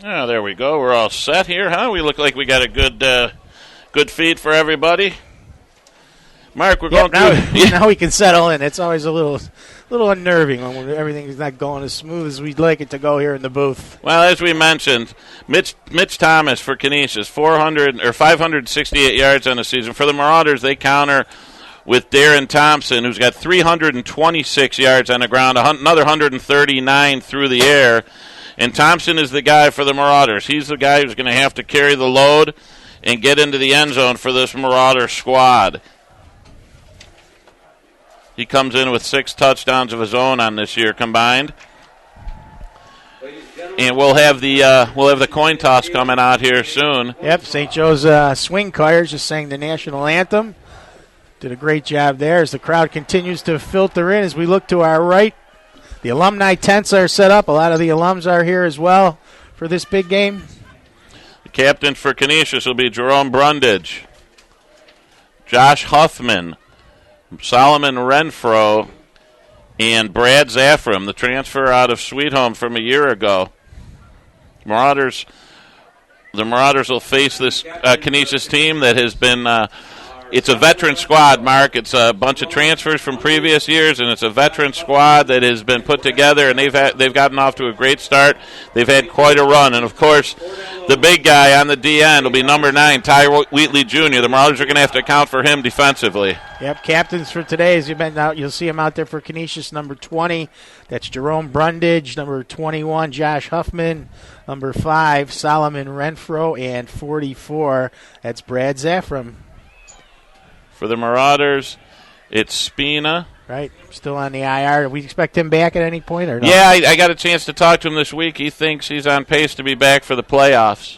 Oh, there we go. We're all set here, huh? We look like we got a good feed for everybody. Mark, we're going through. Now we can settle in. It's always a little unnerving when everything's not going as smooth as we'd like it to go here in the booth. Well, as we mentioned, Mitch Thomas for Canisius, 568 yards on the season. For the Marauders, they counter with Darren Thompson, who's got 326 yards on the ground, another 139 through the air. And Thompson is the guy for the Marauders. He's the guy who's going to have to carry the load and get into the end zone for this Marauder squad. He comes in with 6 touchdowns of his own on this year combined. And we'll have the coin toss coming out here soon. Yep, St. Joe's swing choirs just sang the national anthem. Did a great job there as the crowd continues to filter in as we look to our right. The alumni tents are set up. A lot of the alums are here as well for this big game. The captain for Canisius will be Jerome Brundage, Josh Huffman, Solomon Renfro, and Brad Zaffram, the transfer out of Sweet Home from a year ago. The Marauders will face this Canisius team that has been it's a veteran squad, Mark. It's a bunch of transfers from previous years, and it's a veteran squad that has been put together, and they've gotten off to a great start. They've had quite a run, and, of course, the big guy on the D end will be number 9, Ty Wheatley Jr. The Marauders are going to have to account for him defensively. Yep, captains for today, as you've been out, you'll see him out there for Canisius, number 20. That's Jerome Brundage, number 21, Josh Huffman, number 5, Solomon Renfro, and 44, that's Brad Zaffram. For the Marauders, it's Spina. Right, still on the IR. Do we expect him back at any point or no? Yeah, I got a chance to talk to him this week. He thinks he's on pace to be back for the playoffs.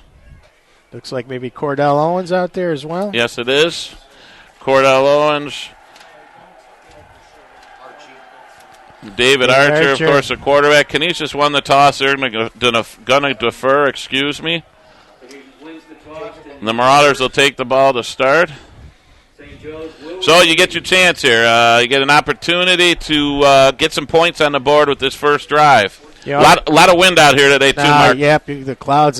Looks like maybe Cordell Owens out there as well. Yes, it is. Cordell Owens. David Archer, of course, the quarterback. Canisius won the toss. They're going to defer, excuse me. And the Marauders will take the ball to start. So you get your chance here. You get an opportunity to get some points on the board with this first drive. A lot of wind out here today, too, Mark. Yep, the clouds.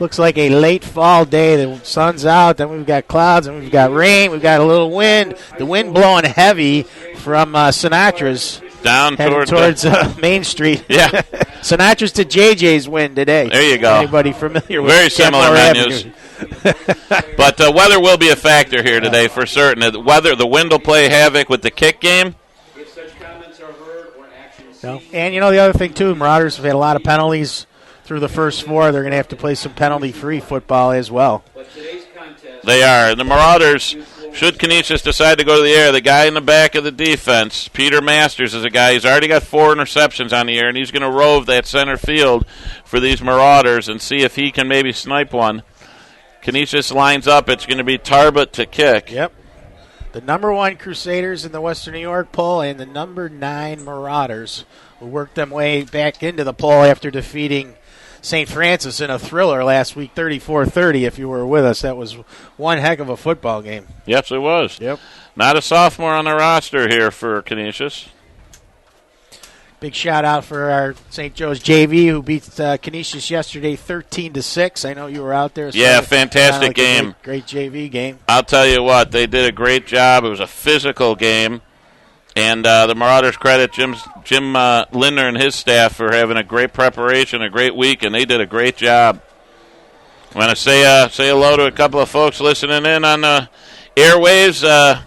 Looks like a late fall day. The sun's out, then we've got clouds, and we've got rain. We've got a little wind. The wind blowing heavy from Sinatra's down towards Main Street. Yeah. Sinatra's to JJ's wind today. There you go. Anybody familiar with Very similar menus. But weather will be a factor here today for certain. The wind will play havoc with the kick game. If such comments are heard or actions no. And the other thing, too, Marauders have had a lot of penalties through the first 4. They're going to have to play some penalty-free football as well. They are. And the Marauders, should Canisius decide to go to the air, the guy in the back of the defense, Peter Masters, is a guy. He's already got 4 interceptions on the air, and he's going to rove that center field for these Marauders and see if he can maybe snipe one. Canisius lines up. It's going to be Tarbut to kick. Yep. The number 1 Crusaders in the Western New York poll and the number 9 Marauders will work them way back into the poll after defeating St. Francis in a thriller last week, 34-30, if you were with us. That was one heck of a football game. Yes, it was. Yep. Not a sophomore on the roster here for Canisius. Big shout-out for our St. Joe's JV, who beat Canisius yesterday 13-6. I know you were out there. So yeah, fantastic game. Great JV game. I'll tell you what, they did a great job. It was a physical game. And the Marauders credit Jim Lindner and his staff for having a great preparation, a great week, and they did a great job. I want to say hello to a couple of folks listening in on the airwaves.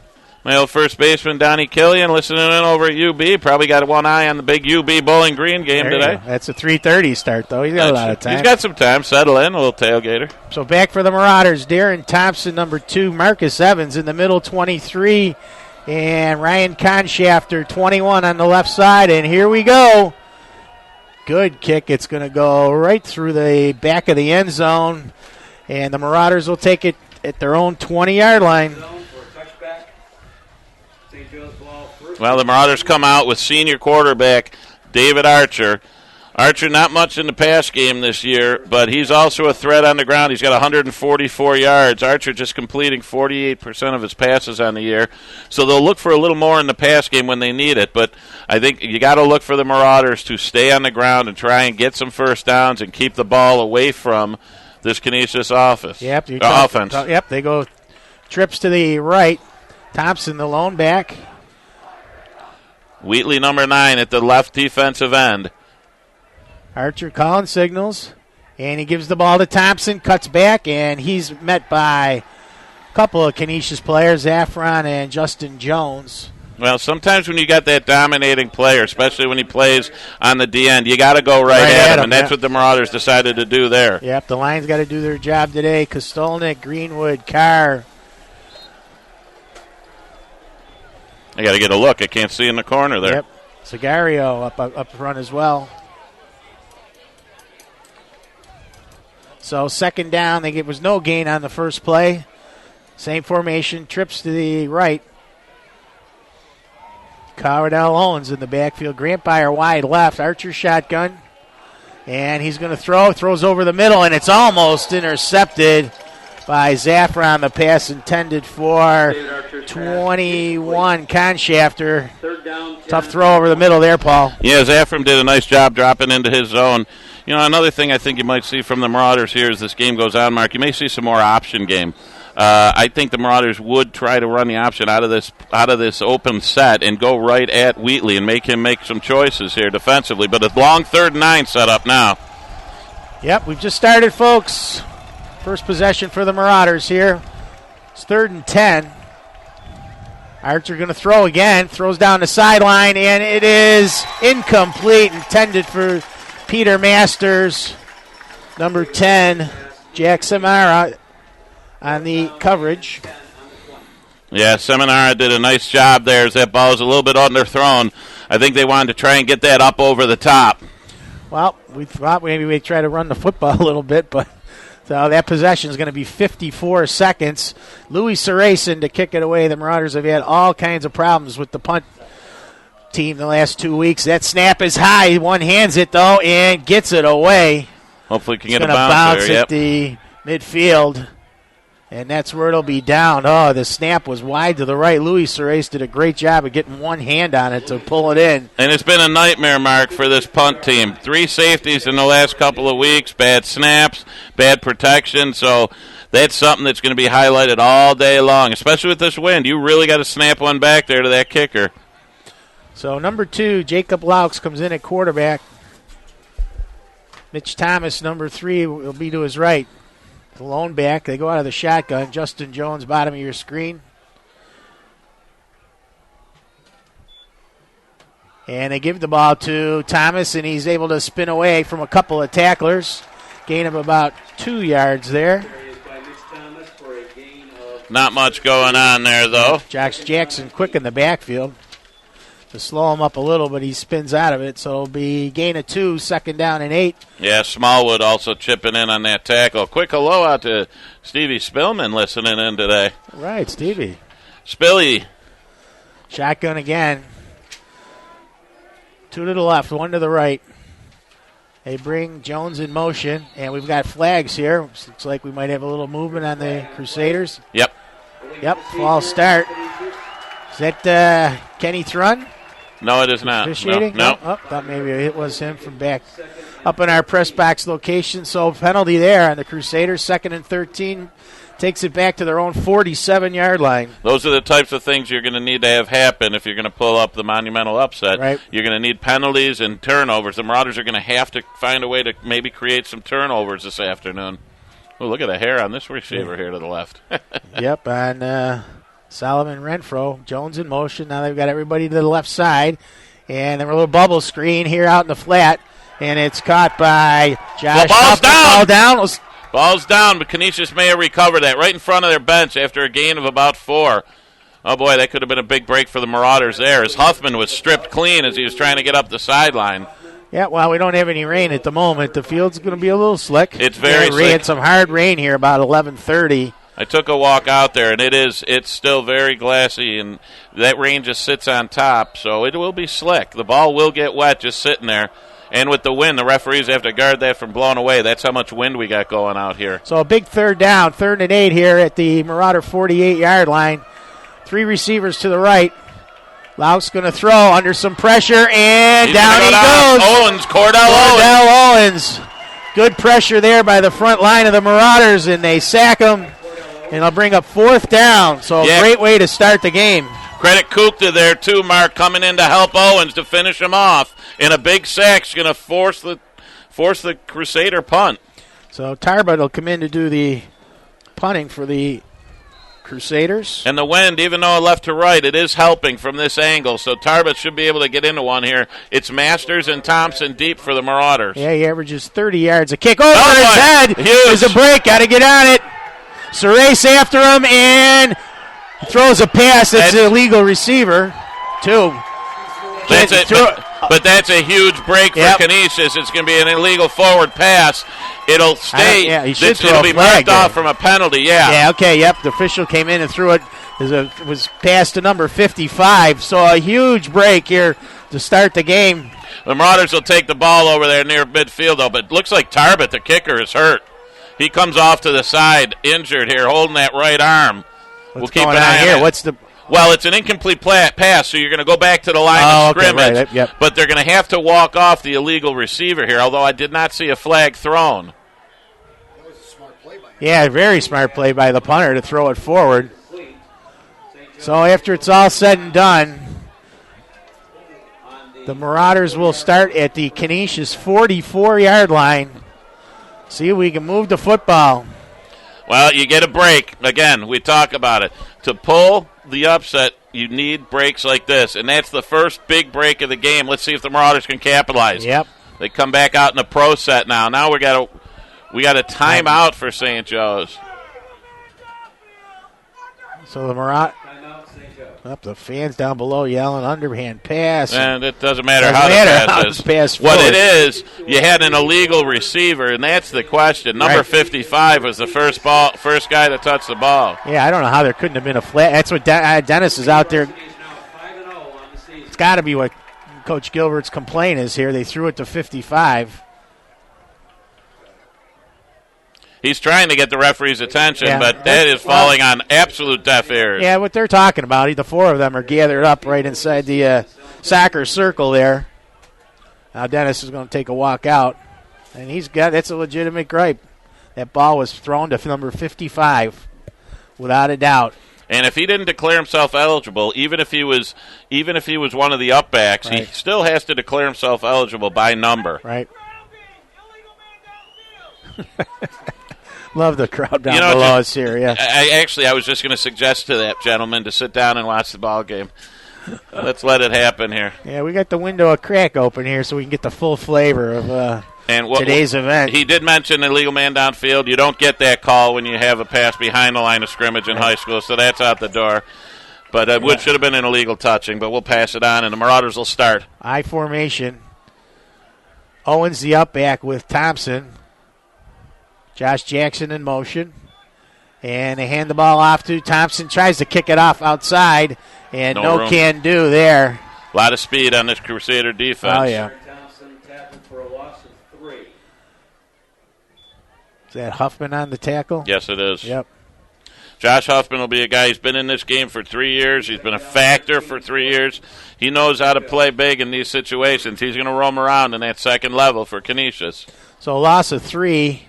My old first baseman, Donnie Killian, listening in over at UB. Probably got one eye on the big UB Bowling Green game today. That's a 3:30 start, though. He's got a lot of time. He's got some time. Settle in, a little tailgater. So back for the Marauders, Darren Thompson, number 2, Marcus Evans in the middle, 23, and Ryan Conshafter, 21 on the left side. And here we go. Good kick. It's going to go right through the back of the end zone, and the Marauders will take it at their own 20-yard line. Well, the Marauders come out with senior quarterback David Archer, Archer not much in the pass game this year, but he's also a threat on the ground. He's got 144 yards. Archer just completing 48% of his passes on the year. So they'll look for a little more in the pass game when they need it. But I think you got to look for the Marauders to stay on the ground and try and get some first downs and keep the ball away from this Canisius offense. Offense. Yep, they go trips to the right. Thompson, the lone back. Wheatley, number 9, at the left defensive end. Archer calling signals, and he gives the ball to Thompson, cuts back, and he's met by a couple of Canisius players, Zaffron and Justin Jones. Well, sometimes when you got that dominating player, especially when he plays on the D end, you got to go right at him, and that's what the Marauders decided to do there. Yep, the Lions got to do their job today. Kostolnik, Greenwood, Carr. I got to get a look. I can't see in the corner there. Yep, Sigario up front as well. So second down, there was no gain on the first play. Same formation, trips to the right. Cardell Owens in the backfield. Grant Byer wide left. Archer shotgun. And he's going to throws over the middle, and it's almost intercepted by Zaffron. The pass intended for 21, Conshafter. Tough throw over the middle there, Paul. Yeah, Zaffron did a nice job dropping into his zone. You know, another thing I think you might see from the Marauders here as this game goes on, Mark, you may see some more option game. I think the Marauders would try to run the option out of this open set and go right at Wheatley and make him make some choices here defensively. But a long 3rd and 9 set up now. Yep, we've just started, folks. First possession for the Marauders here. It's 3rd and 10. Archer going to throw again. Throws down the sideline, and it is incomplete. Intended for Peter Masters. Number 10, Jack Samara on the coverage. Yeah, Seminara did a nice job there as that ball was a little bit underthrown. I think they wanted to try and get that up over the top. Well, we thought maybe we'd try to run the football a little bit, but so that possession is going to be 54 seconds. Louis Sarason to kick it away. The Marauders have had all kinds of problems with the punt team the last 2 weeks. That snap is high. One hands it, though, and gets it away. Hopefully can get a bounce there. At the midfield, and that's where it'll be down. Oh, the snap was wide to the right. Louis Sarace did a great job of getting one hand on it to pull it in. And it's been a nightmare, Mark, for this punt team. 3 safeties in the last couple of weeks, bad snaps, bad protection, so that's something that's going to be highlighted all day long, especially with this wind. You really got to snap one back there to that kicker. So number 2, Jacob Laux comes in at quarterback. Mitch Thomas, number 3, will be to his right. The lone back. They go out of the shotgun. Justin Jones, bottom of your screen. And they give the ball to Thomas, and he's able to spin away from a couple of tacklers. Gain of about 2 yards there. Not much going on there, though. Josh Jackson quick in the backfield to slow him up a little, but he spins out of it. So it'll be gain of 2, 2nd down and 8. Yeah, Smallwood also chipping in on that tackle. Quick hello out to Stevie Spillman listening in today. Right, Stevie. Spilly. Shotgun again. 2 to the left, 1 to the right. They bring Jones in motion, and we've got flags here. Looks like we might have a little movement on the Crusaders. Yep. False start. Is that Kenny Thrun? No, it is not. Officiating? No. Oh, thought maybe it was him from back up in our press box location. So penalty there on the Crusaders. 2nd and 13. Takes it back to their own 47-yard line. Those are the types of things you're going to need to have happen if you're going to pull up the monumental upset. Right. You're going to need penalties and turnovers. The Marauders are going to have to find a way to maybe create some turnovers this afternoon. Oh, look at the hair on this receiver here to the left. Yep, on Solomon Renfro. Jones in motion. Now they've got everybody to the left side. And then a little bubble screen here out in the flat. And it's caught by Josh. Ball's down. Ball down. Ball's down, but Canisius may have recovered that right in front of their bench after a gain of about 4. Oh, boy, that could have been a big break for the Marauders there as Huffman was stripped clean as he was trying to get up the sideline. Yeah, well, we don't have any rain at the moment. The field's going to be a little slick. It's very slick. We had some hard rain here about 11:30. I took a walk out there, and it's still very glassy, and that rain just sits on top, so it will be slick. The ball will get wet just sitting there. And with the wind, the referees have to guard that from blowing away. That's how much wind we got going out here. So a big third down, 3rd and 8 here at the Marauder 48-yard line. 3 receivers to the right. Lauk's going to throw under some pressure, and He's down he down. goes. Owens, Cordell Owens. Good pressure there by the front line of the Marauders, and they sack him, and they'll bring up 4th down. So a great way to start the game. Credit Kukta there, too, Mark, coming in to help Owens to finish him off. And a big sack's going to force the Crusader punt. So Tarbert will come in to do the punting for the Crusaders. And the wind, even though left to right, it is helping from this angle. So Tarbert should be able to get into one here. It's Masters and Thompson deep for the Marauders. Yeah, he averages 30 yards. A kick over Oh, his boy. head. Huge. There's a break. Got to get on it. Serace after him and throws a pass. That's an illegal receiver, too. That's it. But that's a huge break for Yep. Canisius. It's going to be an illegal forward pass. It'll stay. Yeah, he should throw it'll a be flag marked off there. from a penalty, yeah. Yeah, okay, yep. The official came in and threw it. It was passed to number 55. So a huge break here to start the game. The Marauders will take the ball over there near midfield, though, but it looks like Tarbert, the kicker, is hurt. He comes off to the side, injured here, holding that right arm. What's going on here? What's the... Well, it's an incomplete pass, so you're going to go back to the line of okay, scrimmage. right, yep. But they're going to have to walk off the illegal receiver here, although I did not see a flag thrown. Yeah, very smart play by the punter to throw it forward. So after it's all said and done, the Marauders will start at the Canisius 44-yard line. See if we can move the football. Well, you get a break. Again, we talk about it. To pull the upset, you need breaks like this, and that's the first big break of the game. Let's see if the Marauders can capitalize. Yep. They come back out in a pro set now. Now we got a timeout for St. Joe's. So the the fans down below yelling underhand pass. And it doesn't matter Doesn't how matter the how pass the pass is. What goes. it is, you had an illegal receiver, and that's the question. Number Right. 55 was the first guy that touched the ball. Yeah, I don't know how there couldn't have been a flag. That's what Dennis is out there. It's got to be what Coach Gilbert's complaint is here. They threw it to 55. He's trying to get the referee's attention, Yeah. but that is falling on absolute deaf ears. Yeah, what they're talking about, the 4 of them are gathered up right inside the soccer circle there. Now Dennis is going to take a walk out, and that's a legitimate gripe. That ball was thrown to number 55, without a doubt. And if he didn't declare himself eligible, even if he was one of the upbacks, he Right. still has to declare himself eligible by number. Right. Love the crowd down You know, below us here, yeah. I was just going to suggest to that gentleman to sit down and watch the ball game. Let's let it happen here. Yeah, we got the window a crack open here so we can get the full flavor of today's event. He did mention illegal man downfield. You don't get that call when you have a pass behind the line of scrimmage in high school, so that's out the door. But it should have been an illegal touching, but we'll pass it on, and the Marauders will start. I formation. Owens the up back with Thompson. Josh Jackson in motion. And they hand the ball off to Thompson. Tries to kick it off outside. And No no room. can do there. A lot of speed on this Crusader defense. Oh, yeah. Thompson tackling for a loss of 3. Is that Huffman on the tackle? Yes, it is. Yep. Josh Huffman will be a guy. He's been in this game for 3 years. He's been a factor for 3 years. He knows how to play big in these situations. He's going to roam around in that second level for Canisius. So a loss of 3.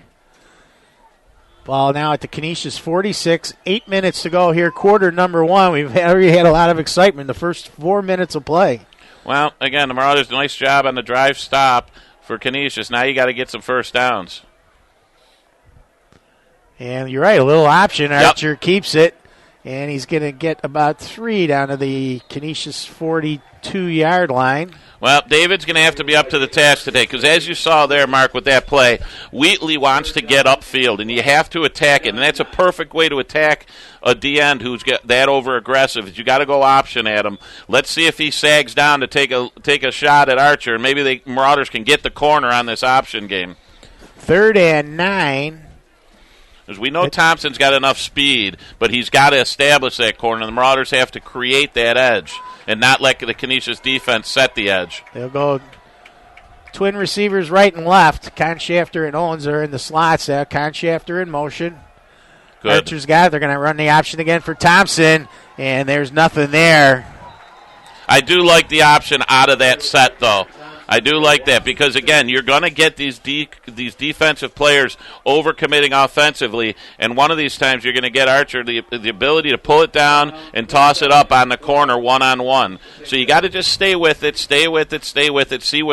Ball now at the Canisius 46. 8 minutes to go here, quarter number 1. We've already had a lot of excitement the first 4 minutes of play. Well, again, the Marauders did a nice job on the drive stop for Canisius. Now you got to get some first downs. And you're right, a little option. Yep. Archer keeps it, and he's going to get about 3 down to the Canisius 42-yard line. Well, David's going to have to be up to the task today because, as you saw there, Mark, with that play, Wheatley wants to get upfield, and you have to attack it. And that's a perfect way to attack a D-end who's that over-aggressive. You got to go option at him. Let's see if he sags down to take a shot at Archer, and maybe the Marauders can get the corner on this option game. 3rd and 9. Because we know Thompson's got enough speed, but he's got to establish that corner. The Marauders have to create that edge and not let the Canisius defense set the edge. They'll go twin receivers right and left. Conshafter and Owens are in the slots. Conshafter in motion. Good. Archer's got it. They're going to run the option again for Thompson, and there's nothing there. I do like the option out of that set, though. I do like that because, again, you're going to get these defensive players overcommitting offensively, and one of these times you're going to get Archer the ability to pull it down and toss it up on the corner one-on-one. So you got to just stay with it, see what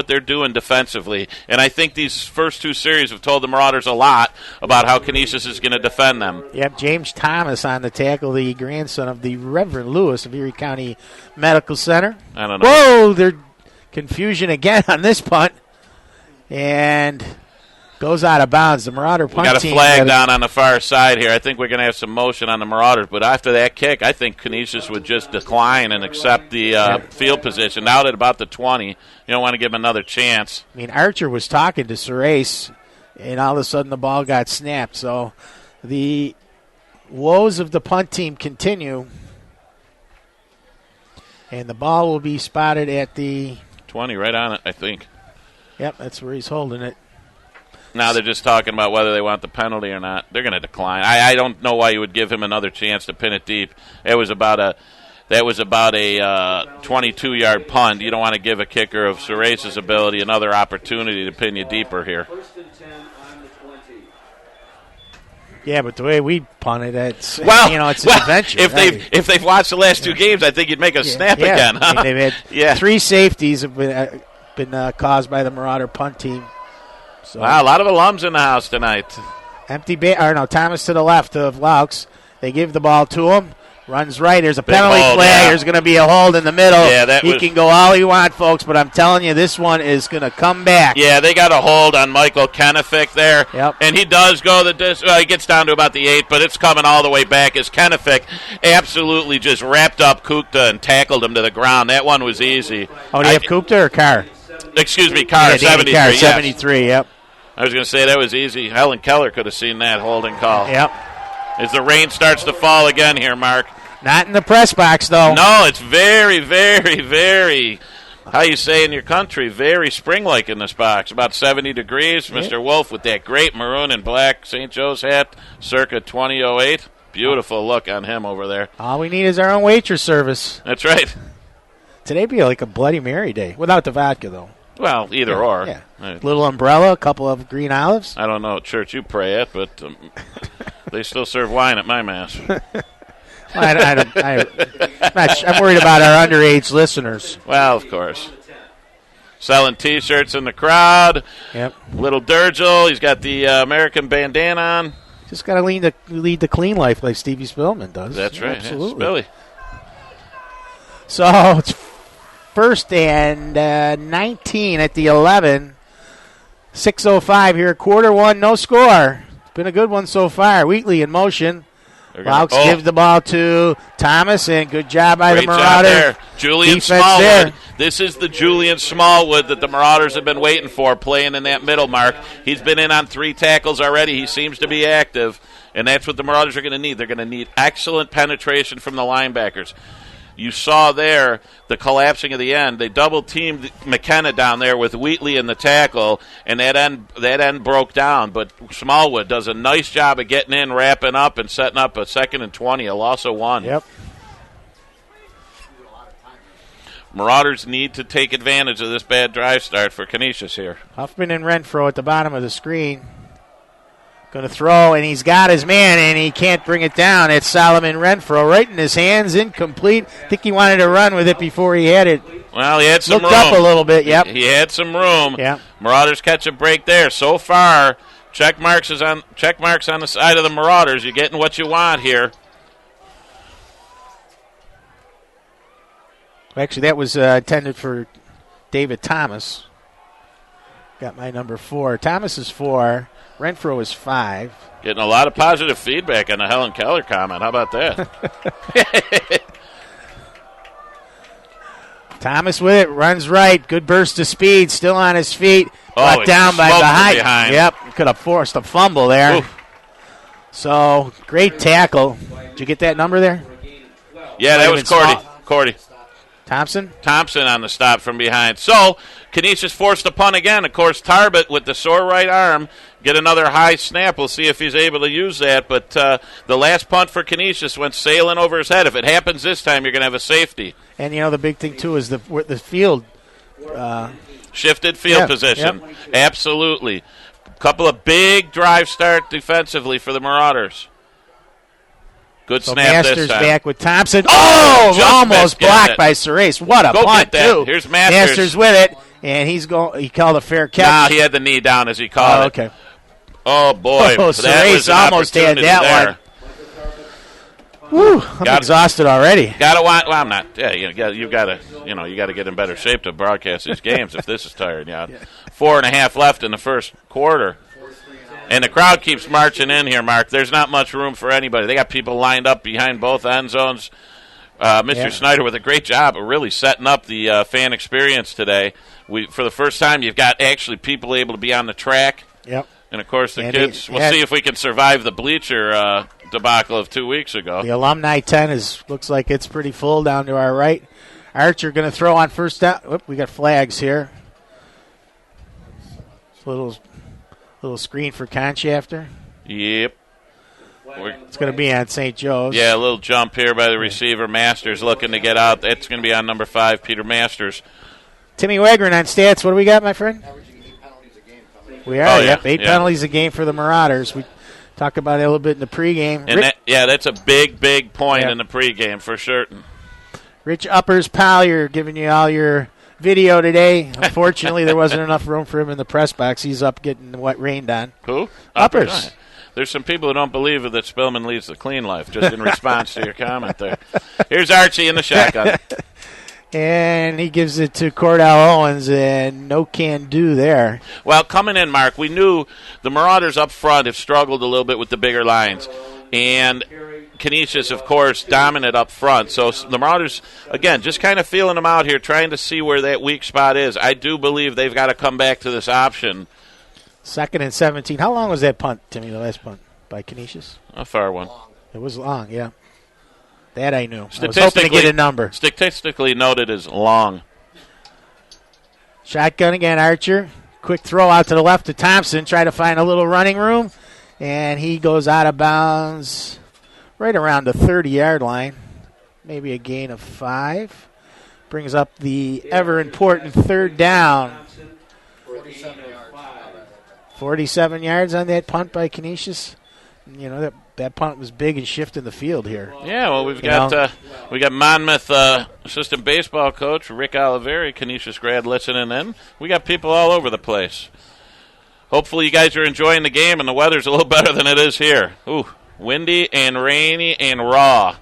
they're doing defensively. And I think these first two series have told the Marauders a lot about how Canisius is going to defend them. Yep, James Thomas on the tackle, the grandson of the Reverend Lewis of Erie County Medical Center. I don't know. Whoa, they're confusion again on this punt, and goes out of bounds. The Marauder punt got a team flag down on the far side here. I think we're going to have some motion on the Marauders, but after that kick, I think Canisius would just decline and accept the field position. Out at about the 20, you don't want to give him another chance. I mean, Archer was talking to Surace, and all of a sudden the ball got snapped. So the woes of the punt team continue, and the ball will be spotted at the 20, right on it, I think. Yep, that's where he's holding it. Now they're just talking about whether they want the penalty or not. They're going to decline. I don't know why you would give him another chance to pin it deep. That was about a 22-yard punt. You don't want to give a kicker of Surace's ability another opportunity to pin you deeper here. First and 10 on the 20. Yeah, but the way we punt it, it's it's an well, adventure. If they've watched the last two games, I think you'd make a snap again. Huh? I mean, they've had 3 safeties have been caused by the Marauder punt team. So Wow, a lot of alums in the house tonight. Thomas to the left of Laux. They give the ball to him. Runs right. There's a penalty hold, flag. yeah. There's going to be a hold in the middle. Yeah, he can go all he wants, folks, but I'm telling you, this one is going to come back. Yeah, they got a hold on Michael Kenefick there. Yep. And he does go he gets down to about the 8, but it's coming all the way back as Kenefick absolutely just wrapped up Kukta and tackled him to the ground. That one was easy. Oh, do you have Kupta or Carr? Excuse me, Carr, Yeah, 73. Carr, yes. 73, yep. I was going to say that was easy. Helen Keller could have seen that holding call. Yep. As the rain starts to fall again here, Mark. Not in the press box, though. No, it's very, very, very, how you say in your country, very spring-like in this box. About 70 degrees. Yeah. Mr. Wolf with that great maroon and black St. Joe's hat, circa 2008. Beautiful look on him over there. All we need is our own waitress service. That's right. Today be like a Bloody Mary day. Without the vodka, though. Well, either or. Yeah. Right. Little umbrella, a couple of green olives. I don't know what church you pray at, but they still serve wine at my mass. I'm worried about our underage listeners. Well, of course. Selling T-shirts in the crowd. Yep. Little Durgel. He's got the American bandana on. Just got to lead the clean life like Stevie Spillman does. That's right. Absolutely. Yeah, Billy. So it's first and 19 at the 11. 6:05 here. Quarter one, no score. It's been a good one so far. Wheatley in motion. Laux gives the ball to Thomas, and good job by the Marauders. Job there. Julian Defense Smallwood. there. This is the Julian Smallwood that the Marauders have been waiting for, playing in that middle, Mark. He's been in on 3 tackles already. He seems to be active, and that's what the Marauders are going to need. They're going to need excellent penetration from the linebackers. You saw there the collapsing of the end. They double-teamed McKenna down there with Wheatley in the tackle, and that end broke down. But Smallwood does a nice job of getting in, wrapping up, and setting up a 2nd and 20, a loss of 1. Yep. Marauders need to take advantage of this bad drive start for Canisius here. Huffman and Renfro at the bottom of the screen. Going to throw, and he's got his man, and he can't bring it down. It's Solomon Renfro right in his hands, incomplete. I think he wanted to run with it before he had it. Well, he had some Looked room. up a little bit, yep. He had some room. Yep. Marauders catch a break there. So far, check marks on the side of the Marauders. You're getting what you want here. Actually, that was intended for David Thomas. Got my number 4. Thomas is 4. Renfro is 5. Getting a lot of positive feedback on the Helen Keller comment. How about that? Thomas with it, runs right. Good burst of speed, still on his feet. Oh, Brought down by smoked from behind. Yep, could have forced a fumble there. Oof. So, great tackle. Did you get that number there? Yeah, that was Cordy. Thompson? Thompson on the stop from behind. So, Canisius forced a punt again. Of course, Tarbett with the sore right arm get another high snap. We'll see if he's able to use that. But the last punt for Canisius went sailing over his head. If it happens this time, you're going to have a safety. And, the big thing, too, is the field. Shifted field position. Yep. Absolutely. Couple of big drive start defensively for the Marauders. Good So snap Masters this time. back with Thompson. Oh, just almost missed getting blocked it. by Surace. What a Go punt, get that. too. Here's Masters. with it, and he called a fair catch. Nah, he had the knee down as he caught it. Okay. Oh, boy. Oh, that was Surace an almost had opportunity that there. one. Whew, I'm exhausted already. Gotta want. Well, I'm not. Yeah, you gotta get in better shape to broadcast these games. If this is tired, 4.5 left in the first quarter, and the crowd keeps marching in here. Mark, there's not much room for anybody. They got people lined up behind both end zones. Mr. Snyder with a great job of really setting up the fan experience today. For the first time, you've got actually people able to be on the track. Yep. And, of course, the kids, we'll see if we can survive the bleacher debacle of 2 weeks ago. The alumni 10 looks like it's pretty full down to our right. Archer going to throw on first down. Whoop, we got flags here. Little screen for Conchafter. Yep. It's going to be on St. Joe's. Yeah, a little jump here by the receiver. Masters looking to get out. It's going to be on number 5, Peter Masters. Timmy Wegrin on stats. What do we got, my friend? Averaging 8 penalties a game. We are, eight penalties a game for the Marauders. We talked about it a little bit in the pregame. And that's a big point in the pregame for certain. Rich Uppers, pal, you're giving you all your video today. Unfortunately, there wasn't enough room for him in the press box. He's up getting what rained on. Who? Uppers. There's some people who don't believe that Spillman leads the clean life, just in response to your comment there. Here's Archie in the shotgun. And he gives it to Cordell Owens, and no can do there. Well, coming in, Mark, we knew the Marauders up front have struggled a little bit with the bigger lines. And Canisius, of course, dominant up front. So the Marauders, again, just kind of feeling them out here, trying to see where that weak spot is. I do believe they've got to come back to this option. 2nd and 17. How long was that punt, Timmy, the last punt by Canisius? A far one. It was long, yeah. That I knew. I was hoping to get a number. Statistically noted as long. Shotgun again, Archer. Quick throw out to the left to Thompson. Try to find a little running room. And he goes out of bounds right around the 30-yard line. Maybe a gain of 5. Brings up the ever-important third down. 47 yards on that punt by Canisius. That punt was big and shifting the field here. Yeah, well, we got Monmouth assistant baseball coach Rick Oliveri, Canisius grad, listening in. We got people all over the place. Hopefully, you guys are enjoying the game and the weather's a little better than it is here. Ooh, windy and rainy and raw.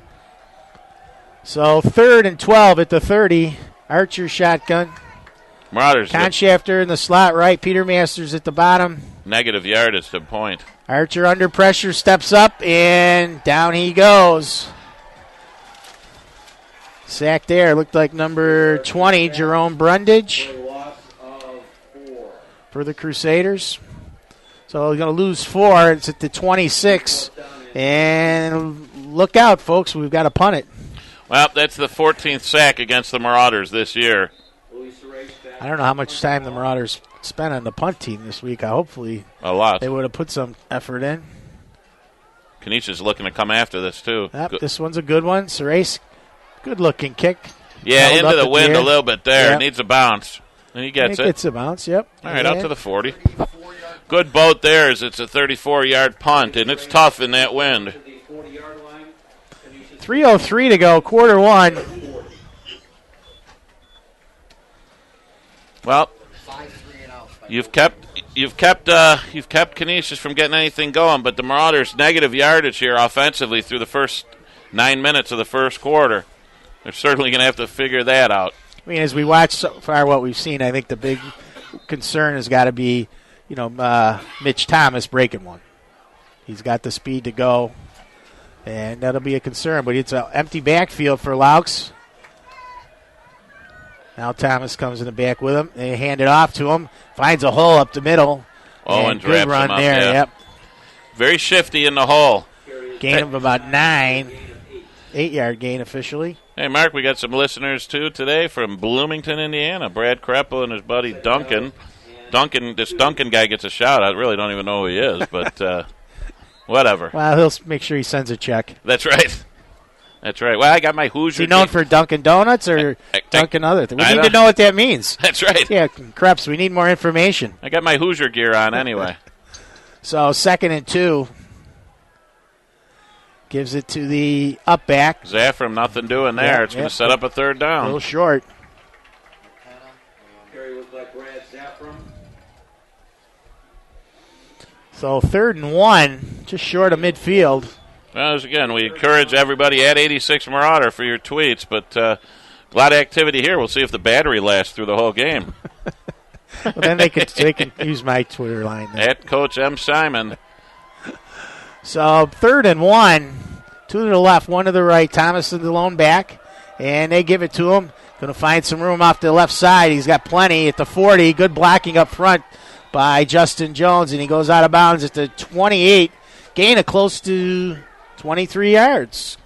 So 3rd and 12 at the 30. Archer shotgun. Marauders. Conchafter in the slot right. Peter Masters at the bottom. Negative yardage to point. Archer under pressure, steps up, and down he goes. Sack there. Looked like number 20, Jerome Brundage, for the Crusaders. So we're going to lose 4. It's at the 26. And look out, folks. We've got to punt it. Well, that's the 14th sack against the Marauders this year. I don't know how much time the Marauders spent on the punt team this week. Hopefully a lot. They would have put some effort in. Canisius looking to come after this, too. Yep, this one's a good one. Surace, good-looking kick. Yeah, Held into the wind a little bit there. Yep. Needs a bounce. And he gets it. Gets a bounce, yep. All right, out to the 40. Good boat there as it's a 34-yard punt, and it's tough in that wind. 3:03 to go, quarter one. Well, you've kept Canisius from getting anything going, but the Marauders negative yardage here offensively through the first 9 minutes of the first quarter. They're certainly going to have to figure that out. I mean, as we watch so far what we've seen, I think the big concern has got to be, Mitch Thomas breaking one. He's got the speed to go, and that'll be a concern. But it's an empty backfield for Laux. Now Thomas comes in the back with him. They hand it off to him. Finds a hole up the middle. And good run him up, there. yeah. Yep. Very shifty in the hole. Gain of about 9. 8-yard gain officially. Hey, Mark, we got some listeners, too, today from Bloomington, Indiana. Brad Kreppel and his buddy Duncan. This Duncan guy gets a shout. I really don't even know who he is, but whatever. Well, he'll make sure he sends a check. That's right. That's right. Well, I got my Hoosier. Is he known for Dunkin' Donuts or Dunkin' other thing? We need to know what that means. That's right. Yeah, Krebs, we need more information. I got my Hoosier gear on anyway. So 2nd and 2. Gives it to the up back. Zaffram, nothing doing there. It's going to set up a third A down. little short. Carry was by Brad Zaffram. So 3rd and 1, just short of midfield. Well, as again, we encourage everybody at 86 Marauder for your tweets, but a lot of activity here. We'll see if the battery lasts through the whole game. Well, then they can use my Twitter line. Then. At Coach M. Simon. So 3rd and 1, 2 to the left, 1 to the right. Thomas is the lone back, and they give it to him. Going to find some room off the left side. He's got plenty at the 40. Good blocking up front by Justin Jones, and he goes out of bounds at the 28. Gain of close to 23 yards.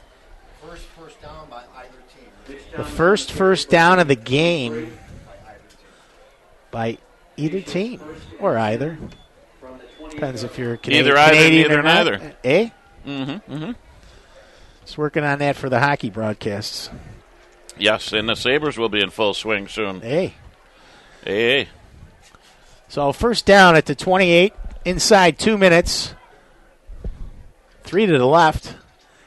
First down by either team. The first down of the game by either team, or either. Depends if you're Either Canadian either, or not. neither. Eh? Mm-hmm. Just working on that for the hockey broadcasts. Yes, and the Sabres will be in full swing soon. Hey. Hey. So first down at the 28, inside 2 minutes. 3 to the left.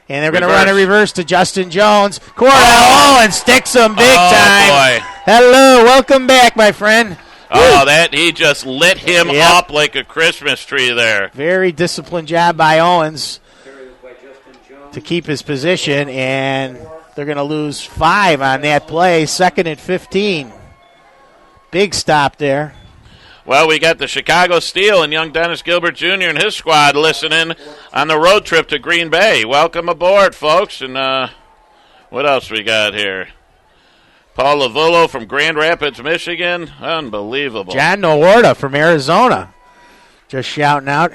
And they're going to run a reverse to Justin Jones. Cordell Owens sticks him big time. Boy. Hello, welcome back, my friend. Oh, he just lit him up like a Christmas tree there. Very disciplined job by Owens Carry was by Justin Jones. to keep his position, and they're going to lose 5 on that play. 2nd and 15. Big stop there. Well, we got the Chicago Steel and young Dennis Gilbert Jr. and his squad listening on the road trip to Green Bay. Welcome aboard, folks. And what else we got here? Paul Lavullo from Grand Rapids, Michigan. Unbelievable. John Nowarda from Arizona. Just shouting out.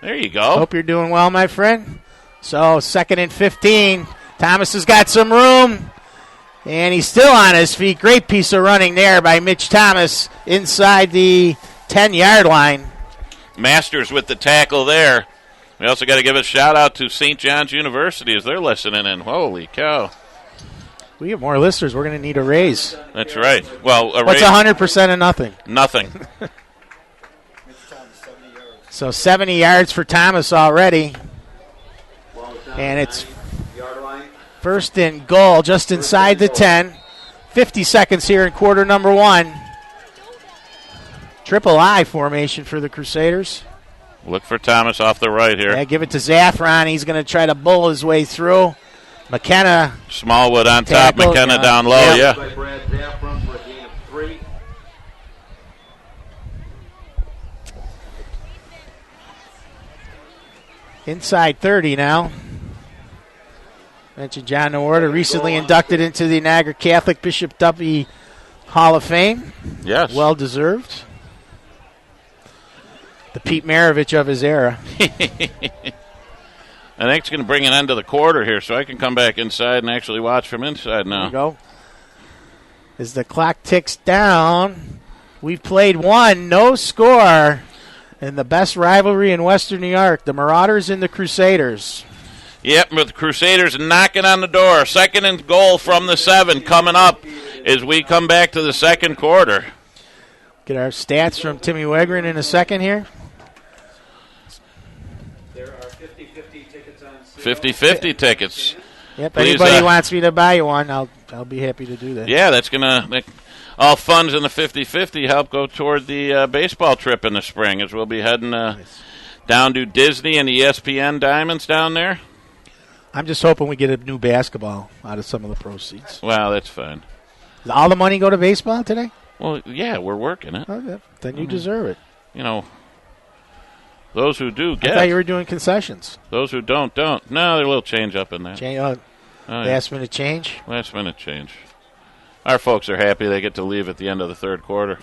There you go. Hope you're doing well, my friend. So 2nd and 15. Thomas has got some room. And he's still on his feet. Great piece of running there by Mitch Thomas inside the 10-yard line. Masters with the tackle there. We also got to give a shout-out to St. John's University as they're listening in. Holy cow. We have more listeners. We're going to need a raise. That's right. Well, What's 100% of nothing? Nothing. So 70 yards for Thomas already. And it's Yard line. 1st and goal just inside the 10. 50 seconds here in quarter number 1. Triple I formation for the Crusaders. Look for Thomas off the right here. Yeah, give it to Zaffron. He's going to try to bull his way through. McKenna. Smallwood on top, Tackle, McKenna down low, yeah. By Brad Zaffram for a gain of 3. Inside 30 now. Mentioned John Nowarda, recently inducted into the Niagara Catholic Bishop Duffy Hall of Fame. Yes. Well deserved. The Pete Maravich of his era. I think it's going to bring an end to the quarter here, so I can come back inside and actually watch from inside There you now. go. As the clock ticks down, we've played one, no score, in the best rivalry in Western New York, the Marauders and the Crusaders. Yep, with the Crusaders knocking on the door. 2nd and goal from the 7 coming up as we come back to the second quarter. Get our stats from Timmy Wegrin in a second here. There are 50-50 tickets on sale. 50-50 tickets. Yep, Please, anybody wants me to buy you one, I'll be happy to do that. Yeah, that's going to... All funds in the 50-50 help go toward the baseball trip in the spring as we'll be heading down to Disney and the ESPN Diamonds down there. I'm just hoping we get a new basketball out of some of the proceeds. Well, that's fine. Does all the money go to baseball today? Well, yeah, we're working it. Okay, then you deserve it. You know, those who do I get. thought you were doing concessions. Those who don't. No, there's a little change up in that. Oh, Yeah. last minute change. Last minute change. Our folks are happy they get to leave at the end of the third quarter.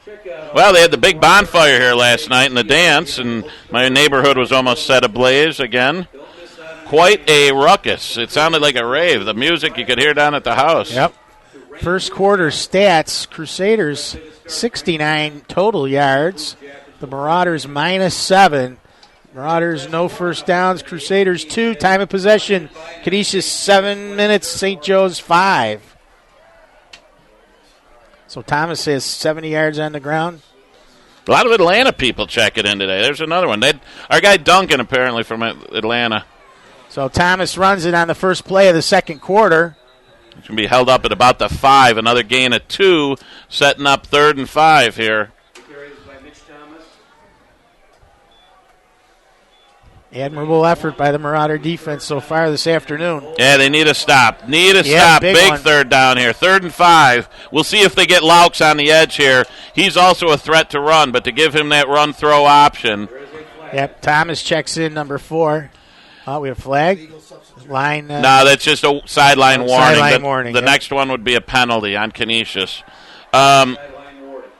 Check out Well, they had the big bonfire here last night in the dance, and my neighborhood was almost set ablaze again. Don't miss out on quite a ruckus. It sounded like a rave. The music you could hear down at the house. Yep. First quarter stats, Crusaders 69 total yards. The Marauders -7. Marauders no first downs. Crusaders 2. Time of possession, Canisius 7 minutes. St. Joe's 5. So Thomas has 70 yards on the ground. A lot of Atlanta people checking in today. There's another one. Our guy Duncan, apparently from Atlanta. So Thomas runs it on the first play of the second quarter. It's going to be held up at about the 5. Another gain of 2, setting up 3rd and 5 here. Carries by Mitch Thomas. Admirable effort by the Marauder defense so far this afternoon. Yeah, they need a stop. Yeah, Stop. Big one. 3rd down here. 3rd and 5. We'll see if they get Laux on the edge here. He's also a threat to run, but to give him that run-throw option. Yep, Thomas checks in, number 4. Oh, we have a flag. Line. No, that's just a sideline warning. Sideline warning. The Yep. next one would be a penalty on Canisius. Sideline warning.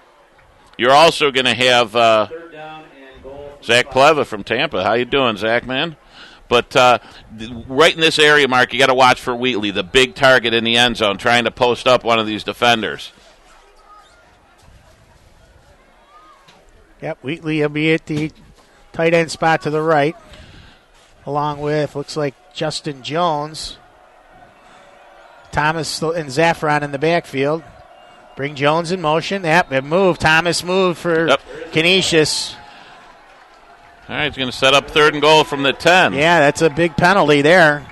You're also going to have 3rd down and goal. Zach Pleva from Tampa. How you doing, Zach, man? But right in this area, Mark, you got to watch for Wheatley, the big target in the end zone, trying to post up one of these defenders. Yep, Wheatley will be at the tight end spot to the right, along with, looks like, Justin Jones. Thomas and Zaffron in the backfield. Bring Jones in motion. Yep, it moved. Thomas moved for Canisius. All right, he's going to set up 3rd and goal from the 10. Yeah, that's a big penalty there.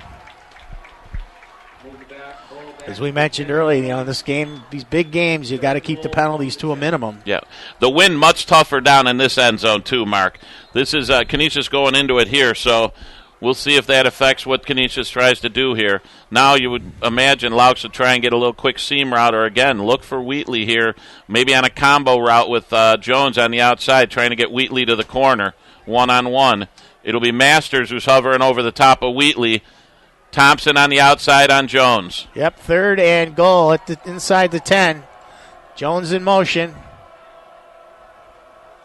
As we mentioned earlier, this game, these big games, you got to keep the penalties to a minimum. Yeah, the wind much tougher down in this end zone too, Mark. This is Canisius going into it here, so we'll see if that affects what Canisius tries to do here. Now you would imagine Laux would try and get a little quick seam route, or again, look for Wheatley here, maybe on a combo route with Jones on the outside, trying to get Wheatley to the corner, one-on-one. It'll be Masters who's hovering over the top of Wheatley. Thompson on the outside on Jones. Yep, 3rd and goal at inside the 10. Jones in motion.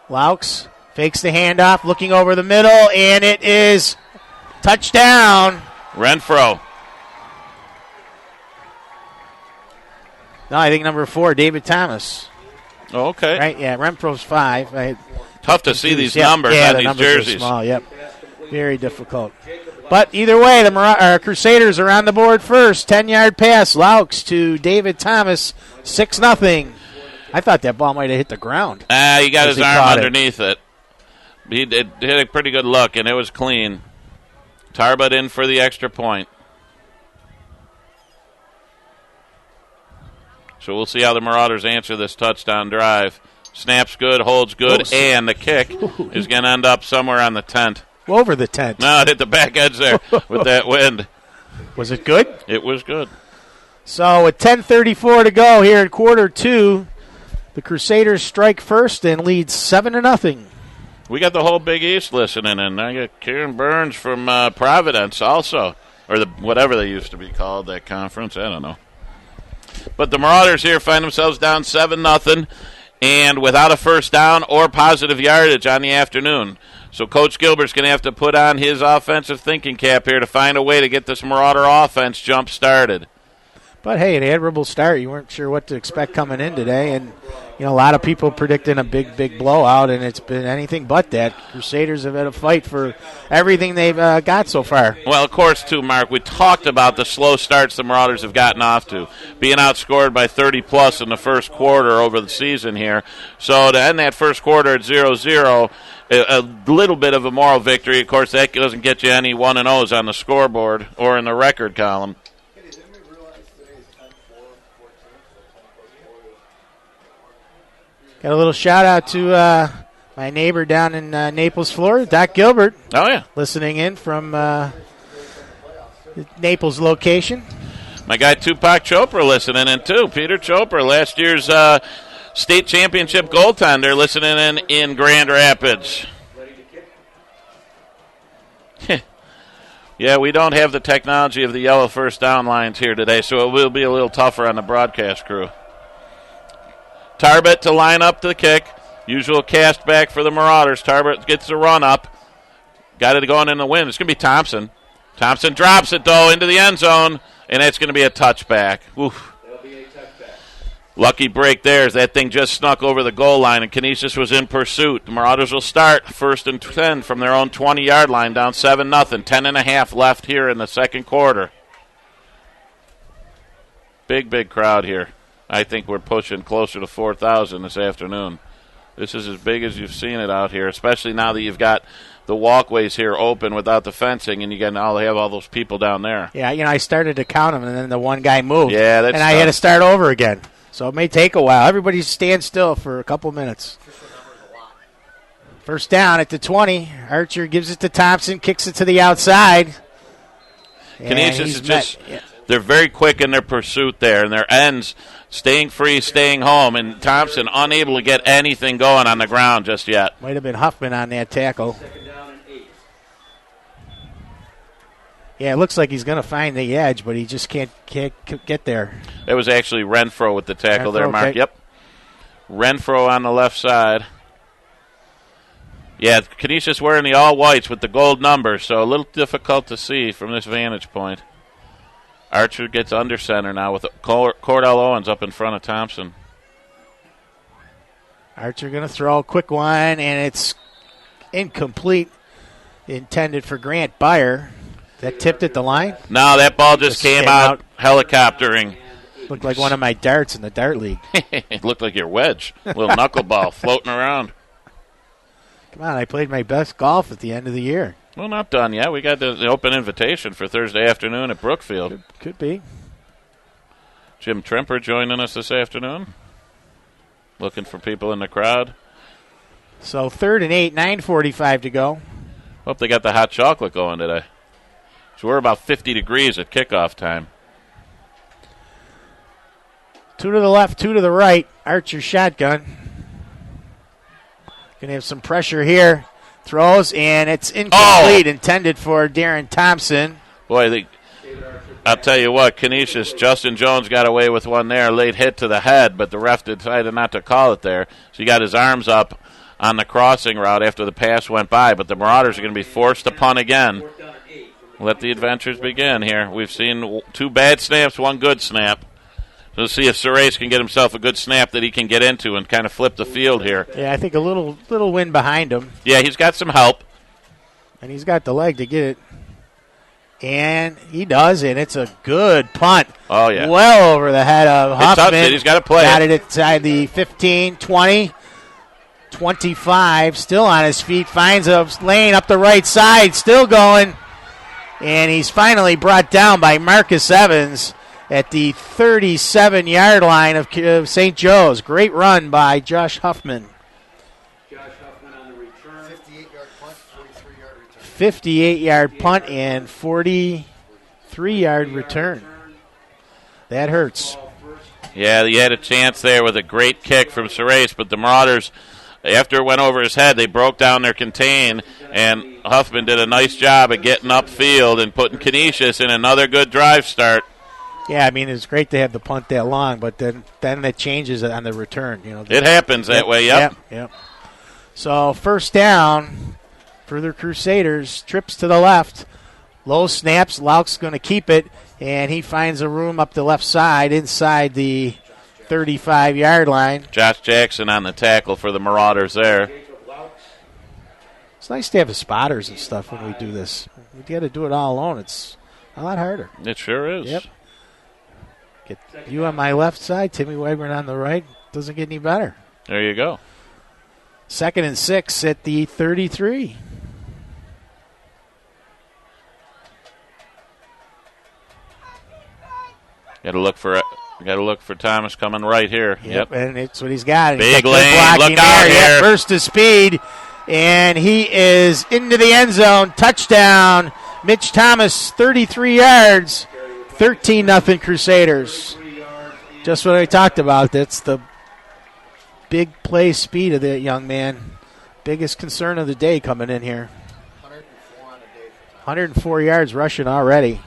Laux fakes the handoff, looking over the middle, and it is touchdown. Renfro. No, I think number 4, David Thomas. Oh, okay. Right, yeah, Renfro's 5. Tough to see these Yep, numbers yeah, on the these numbers are jerseys. small, yep. Very difficult. But either way, the Crusaders are on the board first. 10-yard pass, Laux to David Thomas, 6-0. I thought that ball might have hit the ground. He got As his he arm caught it. underneath it. He hit a pretty good look, and it was clean. Tarbut in for the extra point. So we'll see how the Marauders answer this touchdown drive. Snaps good, holds good, and the kick is going to end up somewhere on the tent. Over the tent. No, it hit the back edge there with that wind. Was it good? It was good. So with 10:34 to go here in quarter 2, the Crusaders strike first and lead 7-0. We got the whole Big East listening, and I got Kieran Burns from Providence also, or whatever they used to be called, that conference. I don't know. But the Marauders here find themselves down 7-0, and without a first down or positive yardage on the afternoon. So Coach Gilbert's going to have to put on his offensive thinking cap here to find a way to get this Marauder offense jump-started. But, hey, an admirable start. You weren't sure what to expect coming in today. And, a lot of people predicting a big, big blowout, and it's been anything but that. Crusaders have had a fight for everything they've got so far. Well, of course, too, Mark, we talked about the slow starts the Marauders have gotten off to, being outscored by 30-plus in the first quarter over the season here. So to end that first quarter at 0-0, a little bit of a moral victory. Of course, that doesn't get you any 1-0s on the scoreboard or in the record column. Got a little shout-out to my neighbor down in Naples, Florida, Doc Gilbert. Oh, yeah. Listening in from the Naples location. My guy Tupac Chopra listening in, too. Peter Chopra, last year's state championship goaltender, listening in Grand Rapids. Yeah, we don't have the technology of the yellow first down lines here today, so it will be a little tougher on the broadcast crew. Tarbut to line up to the kick. Usual cast back for the Marauders. Tarbut gets the run up. Got it going in the wind. It's going to be Thompson. Thompson drops it, though, into the end zone, and it's going to be a touchback. Oof. There'll be a touchback. Lucky break there as that thing just snuck over the goal line, and Canisius was in pursuit. The Marauders will start 1st and 10 from their own 20-yard line, down 7-0. 10.5 left here in the second quarter. Big crowd here. I think we're pushing closer to 4,000 this afternoon. This is as big as you've seen it out here, especially now that you've got the walkways here open without the fencing, and you have all those people down there. Yeah, I started to count them, and then the one guy moved. Yeah, that's and I had to start over again. So it may take a while. Everybody stand still for a couple minutes. First down at the 20. Archer gives it to Thompson, kicks it to the outside. Canisius is just they're very quick in their pursuit there, and their ends staying free, staying home, and Thompson unable to get anything going on the ground just yet. Might have been Huffman on that tackle. Second down and 8. Yeah, it looks like he's going to find the edge, but he just can't get there. It was actually Renfro with the tackle there, Mark. Okay. Yep. Renfro on the left side. Yeah, Canisius wearing the all-whites with the gold numbers, so a little difficult to see from this vantage point. Archer gets under center now with Cordell Owens up in front of Thompson. Archer going to throw a quick one, and it's incomplete, intended for Grant Byer. That tipped at the line? No, that ball just came out helicoptering. Looked like one of my darts in the dart league. It looked like your wedge. Little knuckleball floating around. Come on, I played my best golf at the end of the year. Well, not done yet. We got the open invitation for Thursday afternoon at Brookfield. Could be. Jim Tremper joining us this afternoon. Looking for people in the crowd. So 3rd and 8, 9:45 to go. Hope they got the hot chocolate going today. So we're about 50 degrees at kickoff time. 2 to the left, 2 to the right. Archer shotgun. Going to have some pressure here. Throws, and it's incomplete, intended for Darren Thompson. Boy, I'll tell you what, Canisius, Justin Jones got away with one there, late hit to the head, but the ref decided not to call it there. So he got his arms up on the crossing route after the pass went by, but the Marauders are going to be forced to punt again. Let the adventures begin here. We've seen 2 bad snaps, 1 good snap. So we'll see if Surace can get himself a good snap that he can get into and kind of flip the field here. Yeah, I think a little wind behind him. Yeah, he's got some help. And he's got the leg to get it. And he does, and it's a good punt. Oh, yeah. Well over the head of He touched Huffman. it. He's got to play Got it inside the 15, 20, 25. Still on his feet. Finds a lane up the right side. Still going. And he's finally brought down by Marcus Evans at the 37-yard line of St. Joe's. Great run by Josh Huffman. Josh Huffman on the return. 58-yard punt, 43-yard return. 58-yard punt and 43-yard return. That hurts. Yeah, he had a chance there with a great kick from Surace, but the Marauders, after it went over his head, they broke down their contain, and Huffman did a nice job of getting upfield and putting Canisius in another good drive start. Yeah, I mean, it's great to have the punt that long, but then it changes on the return. It happens that way, yep. So first down for the Crusaders. Trips to the left. Low snaps. Lauk's going to keep it, and he finds a room up the left side inside the 35-yard line. Josh Jackson on the tackle for the Marauders there. It's nice to have the spotters and stuff when we do this. We got to do it all alone. It's a lot harder. It sure is. Yep. Get you on my left side, Timmy Wegman on the right. Doesn't get any better. There you go. 2nd and 6 at the 33. Got to look for Thomas coming right here. Yep. And it's what he's got. Big good lane. blocking Look out there. here. Yep, burst of speed, and he is into the end zone. Touchdown. Mitch Thomas, 33 yards. 13-0 Crusaders. Just what I talked about. That's the big play speed of that young man. Biggest concern of the day coming in here. 104 on the day. 104 yards rushing already.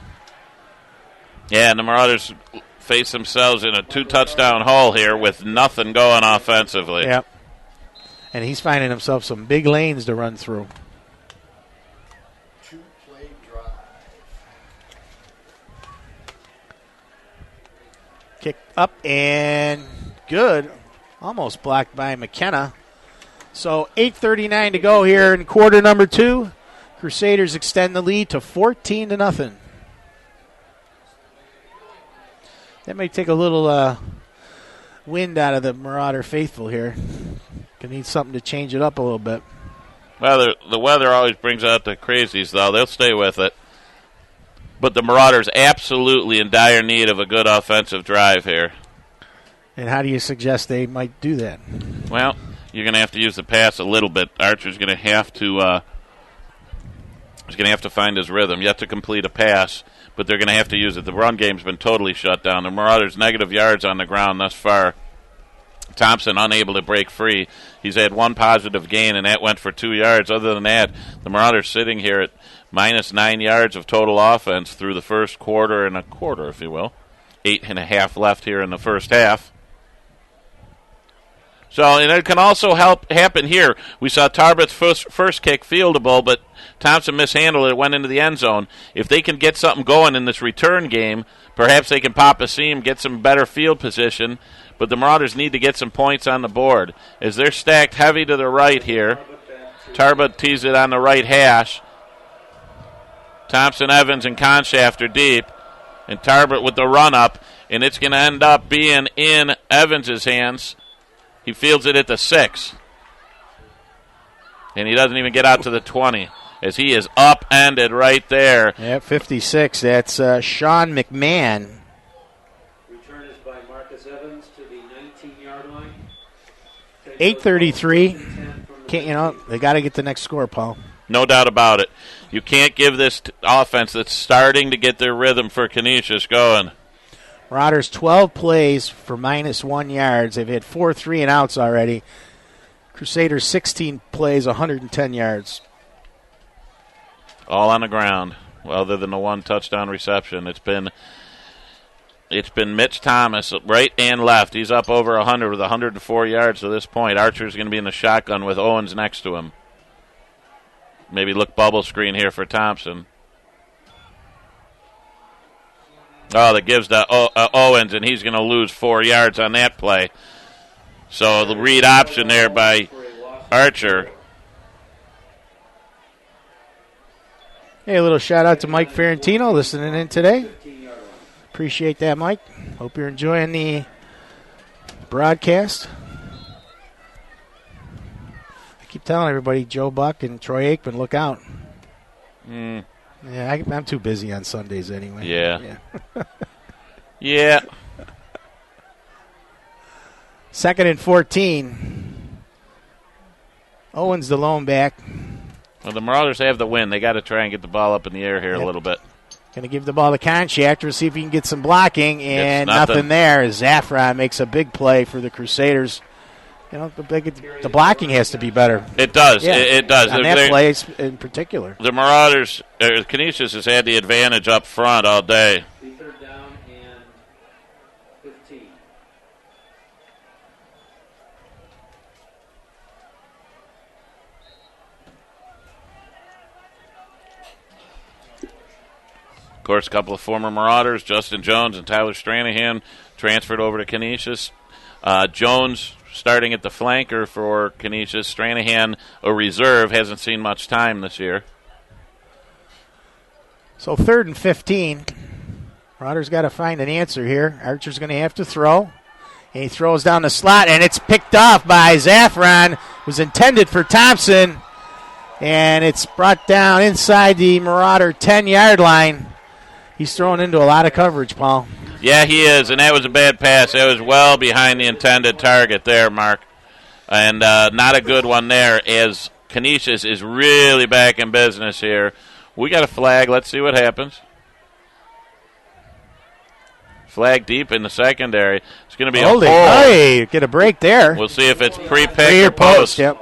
Yeah, and the Marauders face themselves in a 2-touchdown hole here with nothing going offensively. Yep. And he's finding himself some big lanes to run through. 2-play drive. Kick up and good. Almost blocked by McKenna. So 8:39 to go here in quarter number 2. Crusaders extend the lead to 14-0. That may take a little wind out of the Marauder faithful here. Gonna need something to change it up a little bit. Well, the weather always brings out the crazies, though. They'll stay with it. But the Marauders absolutely in dire need of a good offensive drive here. And how do you suggest they might do that? Well, you're going to have to use the pass a little bit. Archer's going to have to he's going to have to find his rhythm. You have to complete a pass, but they're going to have to use it. The run game's been totally shut down. The Marauders negative yards on the ground thus far. Thompson unable to break free. He's had one positive gain, and that went for 2 yards. Other than that, the Marauders sitting here at minus 9 yards of total offense through the first quarter and a quarter, if you will. 8.5 left here in the first half. So, and it can also happen here. We saw Tarbet's first kick fieldable, but Thompson mishandled it. It went into the end zone. If they can get something going in this return game, perhaps they can pop a seam, get some better field position. But the Marauders need to get some points on the board. As they're stacked heavy to the right here, Tarbet tees it on the right hash. Thompson, Evans, and Conshafter deep. And Tarbet with the run-up, and it's going to end up being in Evans' hands. He fields it at the 6. And he doesn't even get out to the 20 as he is upended right there. Yeah, 56. That's Sean McMahon. Return is by Marcus Evans to the 19-yard line. 8:33. They got to get the next score, Paul. No doubt about it. You can't give this offense that's starting to get their rhythm for Canisius going. Marauders 12 plays for minus 1 yards. They've had 4 3-and-outs already. Crusaders 16 plays, 110 yards. All on the ground, other than the one touchdown reception. It's been Mitch Thomas right and left. He's up over 100 with 104 yards to this point. Archer's going to be in the shotgun with Owens next to him. Maybe look bubble screen here for Thompson. Oh, that gives to Owens, and he's going to lose 4 yards on that play. So the read option there by Archer. Hey, a little shout out to Mike Ferrantino listening in today. Appreciate that, Mike. Hope you're enjoying the broadcast. I keep telling everybody, Joe Buck and Troy Aikman, look out. Yeah, I'm too busy on Sundays anyway. Yeah. Yeah. 2nd and 14. Owens the lone back. Well, the Marauders have the win. They got to try and get the ball up in the air here a little bit. Going to give the ball to Conshafter, see if he can get some blocking, and It's nothing there. Zaffron makes a big play for the Crusaders. The blocking has to be better. It does. Yeah. It does. On that play in particular. The Marauders, Canisius has had the advantage up front all day. The 3rd down and 15. Of course, a couple of former Marauders, Justin Jones and Tyler Stranahan, transferred over to Canisius. Jones starting at the flanker for Canisius. Stranahan, a reserve, hasn't seen much time this year. So 3rd and 15. Marauders got to find an answer here. Archer's going to have to throw. And he throws down the slot, and it's picked off by Zaffron. It was intended for Thompson. And it's brought down inside the Marauder 10-yard line. He's thrown into a lot of coverage, Paul. Yeah, he is, and that was a bad pass. That was well behind the intended target there, Mark. And not a good one there, as Canisius is really back in business here. We got a flag. Let's see what happens. Flag deep in the secondary. It's going to be a hold. Hey, get a break there. We'll see if it's pre-pick or post. Yep.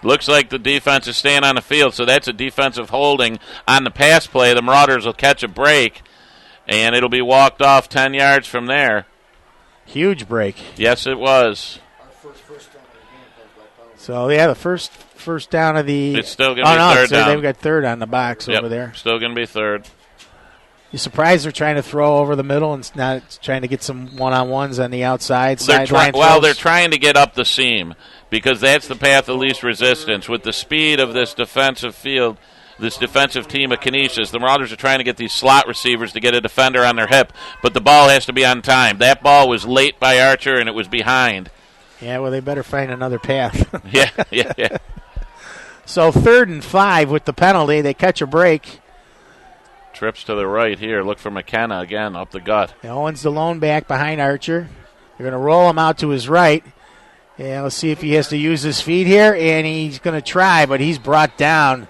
Looks like the defense is staying on the field, so that's a defensive holding on the pass play. The Marauders will catch a break, and it'll be walked off 10 yards from there. Huge break. Yes, it was. So, yeah, the first down of the... It's still going to be third down. They've got third on the box over there. Still going to be third. You surprised they're trying to throw over the middle and not trying to get some one-on-ones on the outside They're sideline they're throws? trying to get up the seam because that's the path of least resistance. With the speed of this defensive field, this defensive team of Canisius, the Marauders are trying to get these slot receivers to get a defender on their hip, but the ball has to be on time. That ball was late by Archer, and it was behind. Yeah, well, they better find another path. Yeah. So 3rd and 5 with the penalty. They catch a break. Trips to the right here. Look for McKenna again up the gut. Owens the lone back behind Archer. They're going to roll him out to his right. Yeah, let's see if he has to use his feet here, and he's going to try, but he's brought down.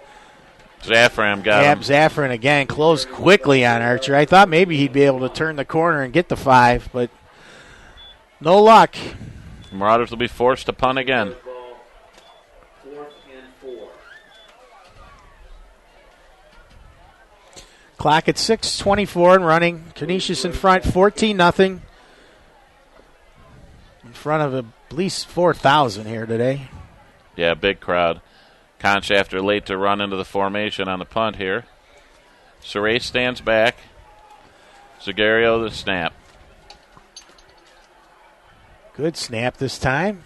Zaffram got him. Zaffron again closed quickly on Archer. I thought maybe he'd be able to turn the corner and get the 5, but no luck. Marauders will be forced to punt again. Ball, 4th and 4. Clock at 6:24 and running. Canisius in front, 14-0. In front of at least 4,000 here today. Yeah, big crowd. Conshafter late to run into the formation on the punt here. Saray stands back. Zegario the snap. Good snap this time.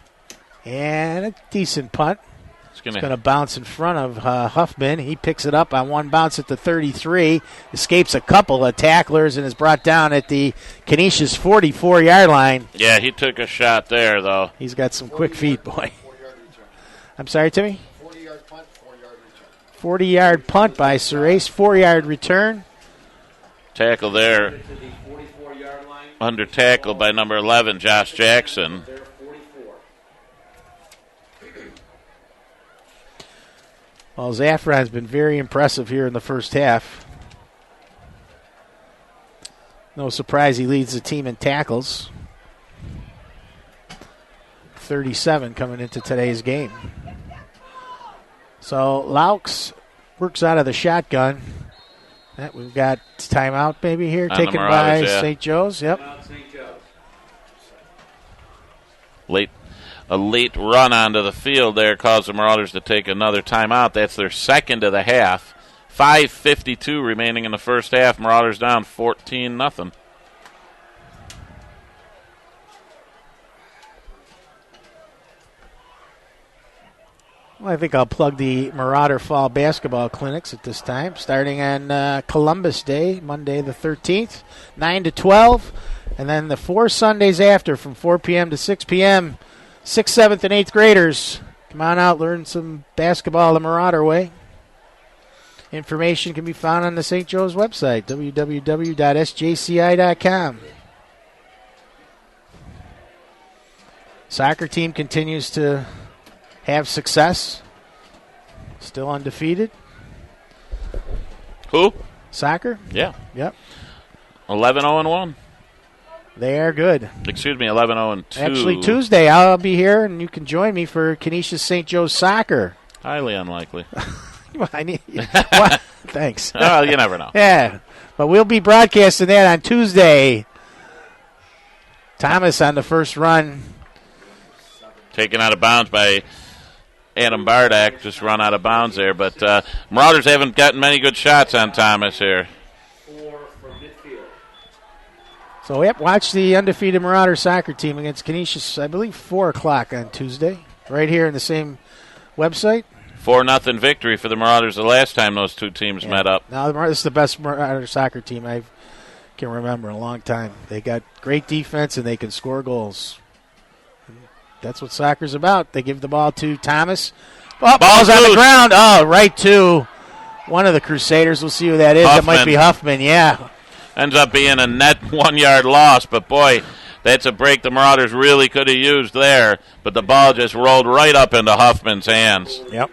And a decent punt. It's It's going to bounce in front of Huffman. He picks it up on one bounce at the 33, escapes a couple of tacklers, and is brought down at the Canisius 44-yard line. Yeah, he took a shot there, though. He's got some quick feet, boy. I'm sorry, Timmy? 40-yard punt, 4-yard return. 40-yard punt by Surace, 4-yard return. Tackle there. To the 44-yard line. Under tackle by number 11, Josh Jackson. They're 44. Well, Zaffron's been very impressive here in the first half. No surprise he leads the team in tackles. 37 coming into today's game. So Laux works out of the shotgun. We've got timeout maybe here, On the taken Marauders, by yeah. St. Joe's. Yep. Out St. Joe's. A late run onto the field there caused the Marauders to take another timeout. That's their second of the half. 5:52 remaining in the first half. Marauders down 14-0. Well, I think I'll plug the Marauder Fall Basketball Clinics at this time, starting on Columbus Day, Monday the 13th, 9 to 12, and then the 4 Sundays after from 4 p.m. to 6 p.m., 6th, 7th, and 8th graders. Come on out, learn some basketball the Marauder way. Information can be found on the St. Joe's website, www.sjci.com. Soccer team continues to have success. Still undefeated. Who? Soccer? Yeah. Yep. 11-0-1. They are good. Excuse me, 11-0-2. Actually, Tuesday I'll be here, and you can join me for Canisius St. Joe's Soccer. Highly unlikely. I need, what? Thanks. Oh, you never know. Yeah, but we'll be broadcasting that on Tuesday. Thomas on the first run. Taken out of bounds by Adam Bardak. Just run out of bounds there. But Marauders haven't gotten many good shots on Thomas here. 4 from midfield. So, yep, watch the undefeated Marauder soccer team against Canisius, I believe, 4 o'clock on Tuesday, right here in the same website. 4-0 victory for the Marauders the last time those two teams met up. Now, this is the best Marauder soccer team I can remember in a long time. They got great defense, and they can score goals. That's what soccer's about. They give the ball to Thomas. Oh, ball's on the ground. Oh, right to one of the Crusaders. We'll see who that is. Huffman. That might be Huffman, yeah. Ends up being a net 1-yard loss, but boy, that's a break the Marauders really could have used there. But the ball just rolled right up into Huffman's hands. Yep.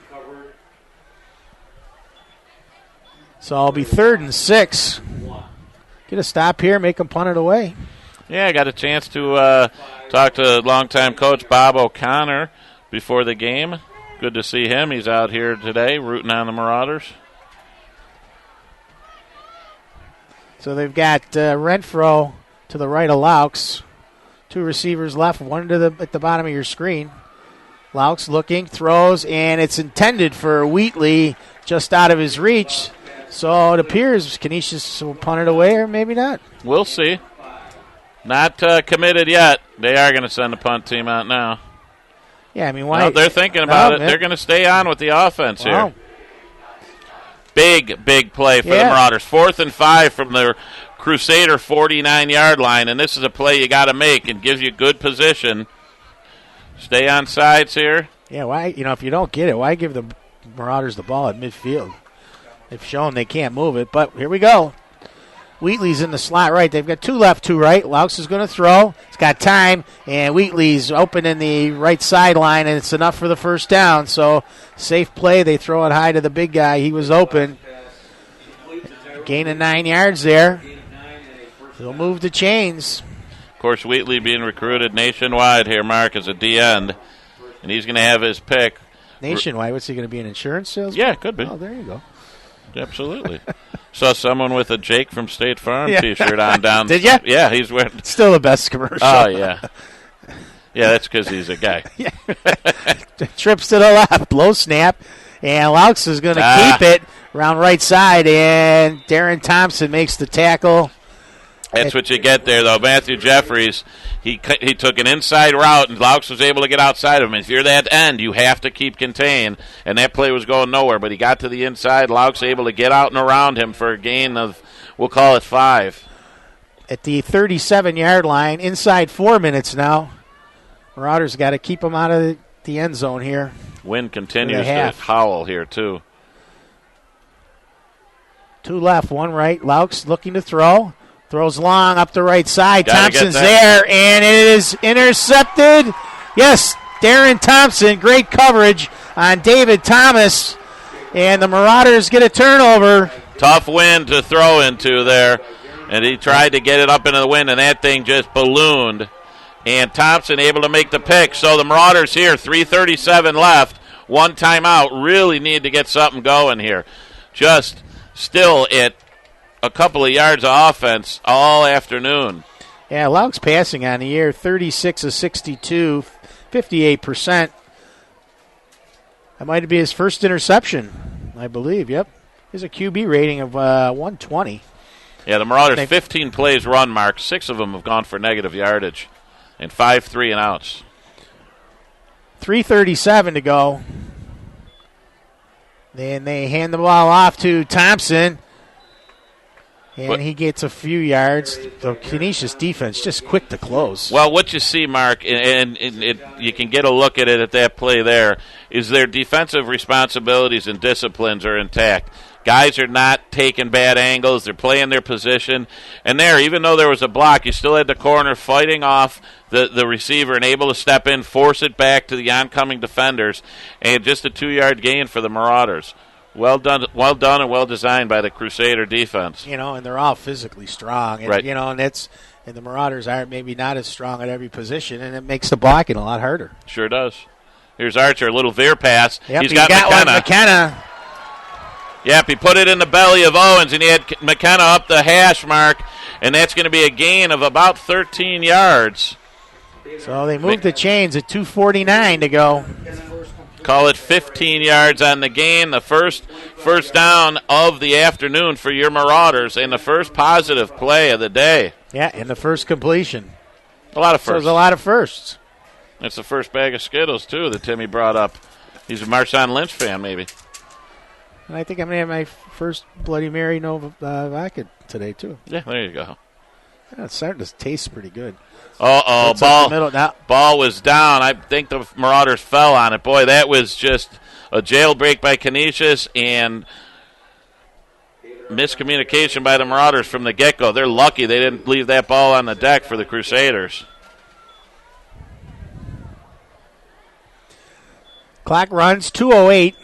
So I'll be 3rd and 6. Get a stop here, make them punt it away. Yeah, I got a chance to talk to longtime coach Bob O'Connor before the game. Good to see him. He's out here today rooting on the Marauders. So they've got Renfro to the right of Laux. 2 receivers left, one to at the bottom of your screen. Laux looking, throws, and it's intended for Wheatley just out of his reach. So it appears Canisius will punt it away, or maybe not. We'll see. Not committed yet. They are going to send the punt team out now. Yeah, I mean, why? No, they're thinking about it. They're going to stay on with the offense here. Big play for the Marauders. 4th and 5 from their Crusader 49-yard line, and this is a play you got to make and gives you good position. Stay on sides here. Yeah, why? If you don't get it, why give the Marauders the ball at midfield? They've shown they can't move it, but here we go. Wheatley's in the slot right. They've got 2 left, 2 right. Laux is going to throw. He's got time, and Wheatley's open in the right sideline, and it's enough for the first down. So safe play. They throw it high to the big guy. He was open. Gain of 9 yards there. He'll move the chains. Of course, Wheatley being recruited nationwide here, Mark, as a D-end, and he's going to have his pick. Nationwide? What's he going to be, an insurance salesman? Yeah, could be. Oh, there you go. Absolutely. Saw someone with a Jake from State Farm T-shirt on down. Did you? Yeah, he's wearing. Still the best commercial. Oh, yeah. Yeah, that's because he's a guy. Trips to the left, low snap, and Laux is going to keep it around right side, and Darren Thompson makes the tackle. That's what you get there, though. Matthew Jeffries, he took an inside route, and Laux was able to get outside of him. If you're that end, you have to keep contained, and that play was going nowhere. But he got to the inside. Laux able to get out and around him for a gain of, we'll call it 5. At the 37-yard line, inside 4 minutes now. Marauders got to keep him out of the end zone here. Wind continues to howl here, too. 2 left, 1 right. Laux looking to throw. Throws long up the right side. Thompson's there, and it is intercepted. Yes, Darren Thompson, great coverage on David Thomas, and the Marauders get a turnover. Tough wind to throw into there, and he tried to get it up into the wind, and that thing just ballooned. And Thompson able to make the pick. So the Marauders here, 3:37 left, 1 timeout, really need to get something going here. Just still at a couple of yards of offense all afternoon. Yeah, Laux passing on the year, 36 of 62, 58%. That might be his first interception, I believe. Yep. He has a QB rating of 120. Yeah, the Marauders, 15 plays run, Mark. 6 of them have gone for negative yardage, and 5 3-and-outs. 3:37 to go. Then they hand the ball off to Thompson. And he gets a few yards. The Canisius defense just quick to close. Well, what you see, Mark, and you can get a look at it at that play there, is their defensive responsibilities and disciplines are intact. Guys are not taking bad angles. They're playing their position. And there, even though there was a block, you still had the corner fighting off the receiver and able to step in, force it back to the oncoming defenders, and just a 2-yard gain for the Marauders. Well done, and well designed by the Crusader defense. And they're all physically strong. And, right. And the Marauders are maybe not as strong at every position, and it makes the blocking a lot harder. Sure does. Here's Archer, a little veer pass. Yep, He's got McKenna. McKenna. Yep, he put it in the belly of Owens, and he had McKenna up the hash mark, and that's going to be a gain of about 13 yards. So they moved the chains at 2:49 to go. Call it 15 yards on the gain. The first down of the afternoon for your Marauders, and the first positive play of the day. Yeah, and the first completion. A lot of firsts. So there's a lot of firsts. That's the first bag of Skittles, too, that Timmy brought up. He's a Marshawn Lynch fan, maybe. And I think I'm going to have my first Bloody Mary Nova vodka today, too. Yeah, there you go. Yeah, it's starting to taste pretty good. Ball was down. I think the Marauders fell on it. Boy, that was just a jailbreak by Canisius and miscommunication by the Marauders from the get-go. They're lucky they didn't leave that ball on the deck for the Crusaders. Clock runs, 2:08.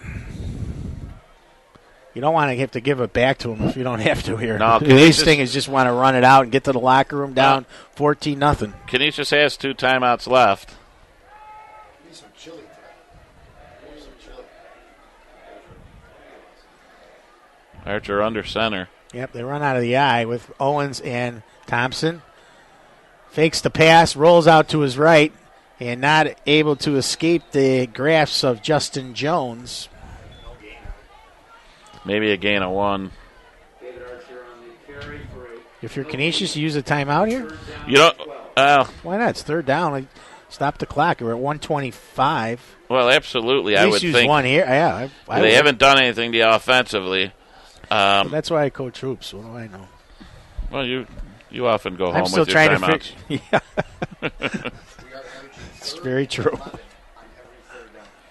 You don't want to have to give it back to them if you don't have to here. No, Today's thing is just want to run it out and get to the locker room down 14-0. Canisius has 2 timeouts left. Need some chili. Need some chili. Archer under center. Yep, they run out of the eye with Owens and Thompson. Fakes the pass, rolls out to his right, and not able to escape the grasp of Justin Jones. Maybe a gain of 1. If you're Canisius, you use a timeout here? You know, Why not? It's third down. Like, stop the clock. We're at 125. well, absolutely. At I least would use think one here. Yeah, I they would. haven't done anything to you offensively. But that's why I coach hoops. What do I know? Well, you often go I'm home still with your trying to timeouts. fix. Yeah, it's very true.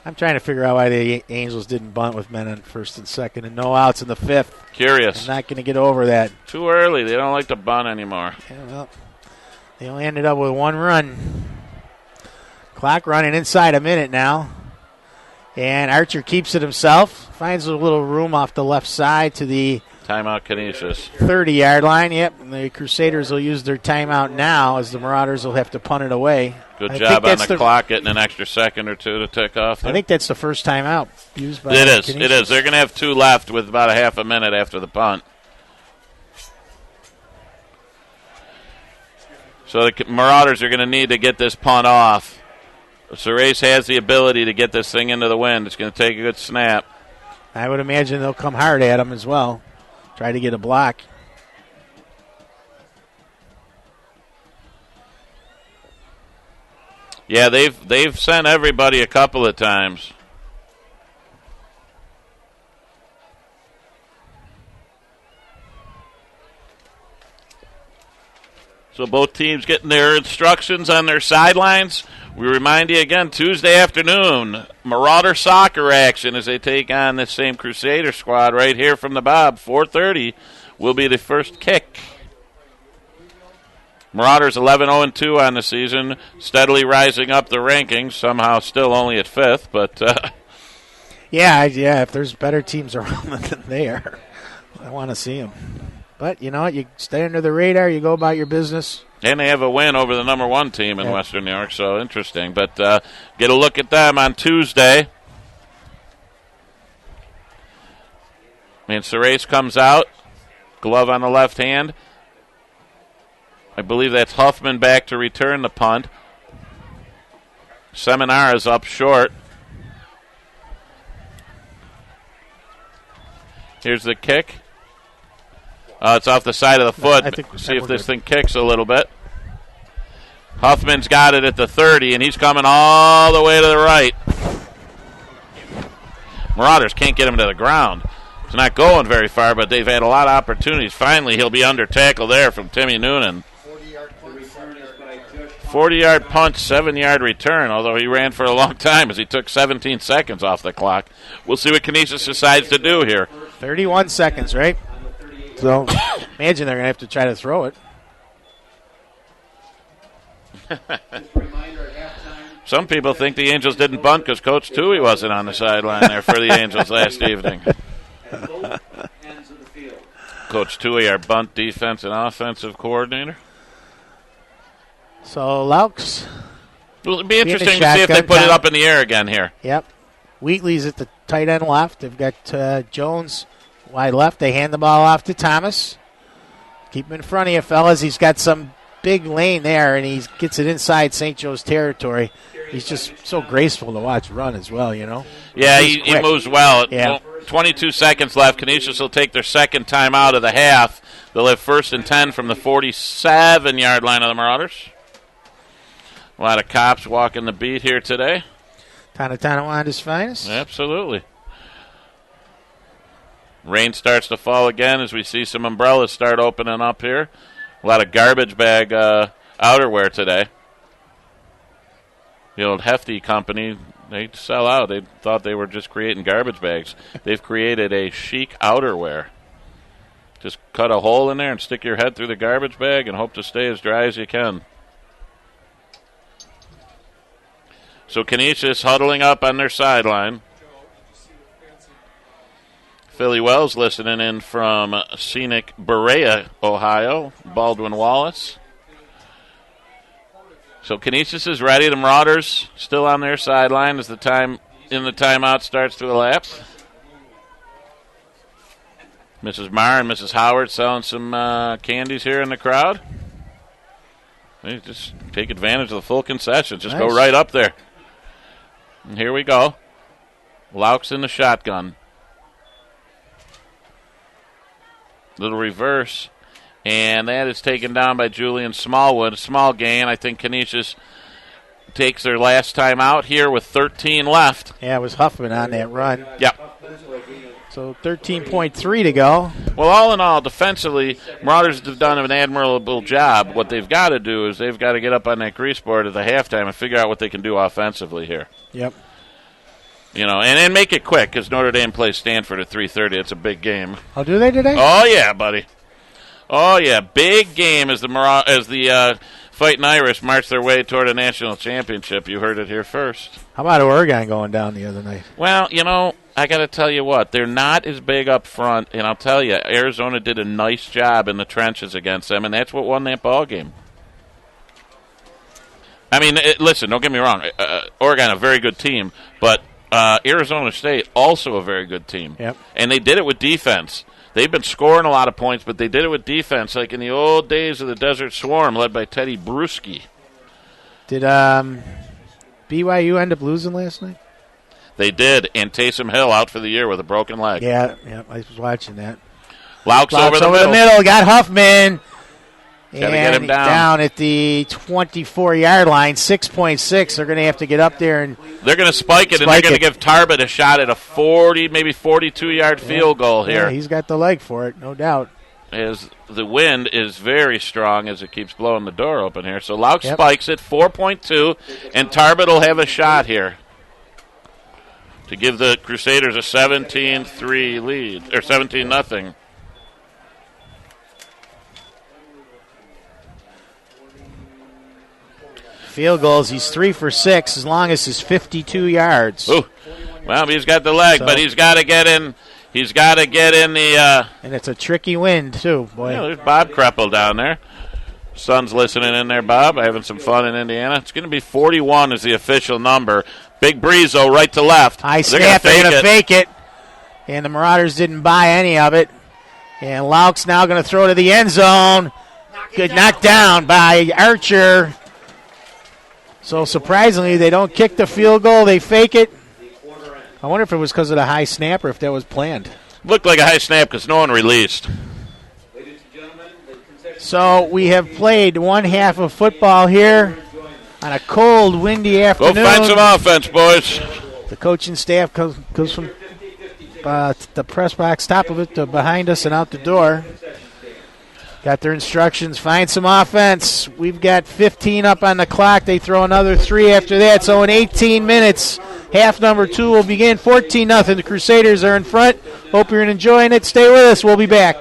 I'm trying to figure out why the Angels didn't bunt with men on first and second and no outs in the fifth. Curious. I'm not going to get over that. Too early. They don't like to bunt anymore. Yeah, well, they only ended up with one run. Clock running inside a minute now. And Archer keeps it himself. Finds a little room off the left side to the Timeout Canisius. 30-yard line. Yep, and the Crusaders will use their timeout now as the Marauders will have to punt it away. Good I job think on that's the clock, getting an extra second or two to tick off. I think that's the first timeout used by It is. Canisius. It is. They're going to have two left with about a half a minute after the punt. So the Marauders are going to need to get this punt off. Ceres has the ability to get this thing into the wind. It's going to take a good snap. I would imagine they'll come hard at him as well. Try to get a block. Yeah, they've sent everybody a couple of times. So both teams getting their instructions on their sidelines. We remind you again, Tuesday afternoon, Marauder soccer action as they take on the same Crusader squad right here from the Bob. 4:30 will be the first kick. Marauders 11-0-2 on the season, steadily rising up the rankings, somehow still only at 5th, but Yeah, if there's better teams around than they are, I want to see them. But you know what? You stay under the radar, you go about your business. and they have a win over the number 1 team in Western New York, so interesting. But get a look at them on Tuesday. And Ceres comes out, glove on the left hand. I believe that's Huffman back to return the punt. Seminar is up short. Here's the kick. It's off the side of the foot. I think See if we're this good. thing kicks a little bit. Huffman's got it at the 30, and he's coming all the way to the right. Marauders can't get him to the ground. It's not going very far, but they've had a lot of opportunities. Finally, he'll be under tackle there from Timmy Noonan. 40-yard punt, 7-yard return, although he ran for a long time as he took 17 seconds off the clock. We'll see what Canisius decides to do here. 31 seconds, right? So imagine they're going to have to try to throw it. Some people think the Angels didn't bunt because Coach Toohey wasn't on the sideline there for the Angels last evening. Coach Toohey, our bunt defense and offensive coordinator. So Laux, Well, it'd be in the interesting to see if they shotgun put it count. up in the air again here. yep. Wheatley's at the tight end left. They've got Jones wide left. They hand the ball off to Thomas. Keep him in front of you, fellas. He's got some big lane there, and he gets it inside St. Joe's territory. He's just so graceful to watch run as well, you know. Yeah, He's he quick. moves well. Yeah. 22 seconds left. Canisius will take their second time out of the half. They'll have 1st and 10 from the 47-yard line of the Marauders. A lot of cops walking the beat here today. Tonawonda's finest. Absolutely. Rain starts to fall again as we see some umbrellas start opening up here. A lot of garbage bag outerwear today. The old Hefty company, they sell out. They thought they were just creating garbage bags. They've created a chic outerwear. Just cut a hole in there and stick your head through the garbage bag and hope to stay as dry as you can. So Canisius huddling up on their sideline. Philly Wells listening in from scenic Berea, Ohio. Baldwin Wallace. So Canisius is ready. The Marauders still on their sideline as the timeout starts to elapse. Mrs. Marr and Mrs. Howard selling some candies here in the crowd. They just take advantage of the full concession. Just go Nice. right up there. And here we go. Laux in the shotgun. Little reverse. And that is taken down by Julian Smallwood. A small gain. I think Canisius takes their last time out here with 13 left. Yeah, it was Huffman on that run. Yep. So 13.3 to go. Well, all in all, defensively, Marauders have done an admirable job. What they've got to do is they've got to get up on that grease board at the halftime and figure out what they can do offensively here. Yep. You know, and make it quick because Notre Dame plays Stanford at 3:30. It's a big game. Oh, do they today? Oh yeah, buddy. Oh yeah, big game as the Fighting Irish march their way toward a national championship. You heard it here first. How about Oregon going down the other night? Well, you know, I got to tell you what, they're not as big up front, and I'll tell you, Arizona did a nice job in the trenches against them, and that's what won that ball game. I mean, listen, don't get me wrong. Oregon, a very good team, but Arizona State, also a very good team. Yep. And they did it with defense. They've been scoring a lot of points, but they did it with defense, like in the old days of the Desert Swarm, led by Teddy Bruschi. Did BYU end up losing last night? They did, and Taysom Hill out for the year with a broken leg. Yeah, I was watching that. Laux over the the middle, got Huffman. Gotta get him down. Down at the 24-yard line, 6.6. They're going to have to get up there and they're going to spike it, and they're going to give Tarbett a shot at a 40, maybe 42-yard field goal here. Yeah, he's got the leg for it, no doubt. As the wind is very strong as it keeps blowing the door open here. So Laux spikes it, 4.2, and Tarbett will have a shot here to give the Crusaders a 17-3 lead, or 17-0. Field goals, he's 3 for 6 as long as it's 52 yards. Ooh. Well, he's got the leg, but he's got to get in. He's got to get in the. And it's a tricky wind, too, boy. There's Bob Kreppel down there. Son's listening in there, Bob. Having some fun in Indiana. It's going to be 41 is the official number. Big breeze, though, right to left. High snap, they're going to fake it. And the Marauders didn't buy any of it. And Laux now going to throw to the end zone. Good knocked down by Archer. So surprisingly, they don't kick the field goal. They fake it. I wonder if it was because of the high snap or if that was planned. Looked like a high snap because no one released. So we have played one half of football here on a cold, windy afternoon. Go find some offense, boys. The coaching staff goes from the press box, top of it, to behind us and out the door. Got their instructions. Find some offense. We've got 15 up on the clock. They throw another 3 after that. So in 18 minutes, half number 2 will begin. 14-0. The Crusaders are in front. Hope you're enjoying it. Stay with us. We'll be back.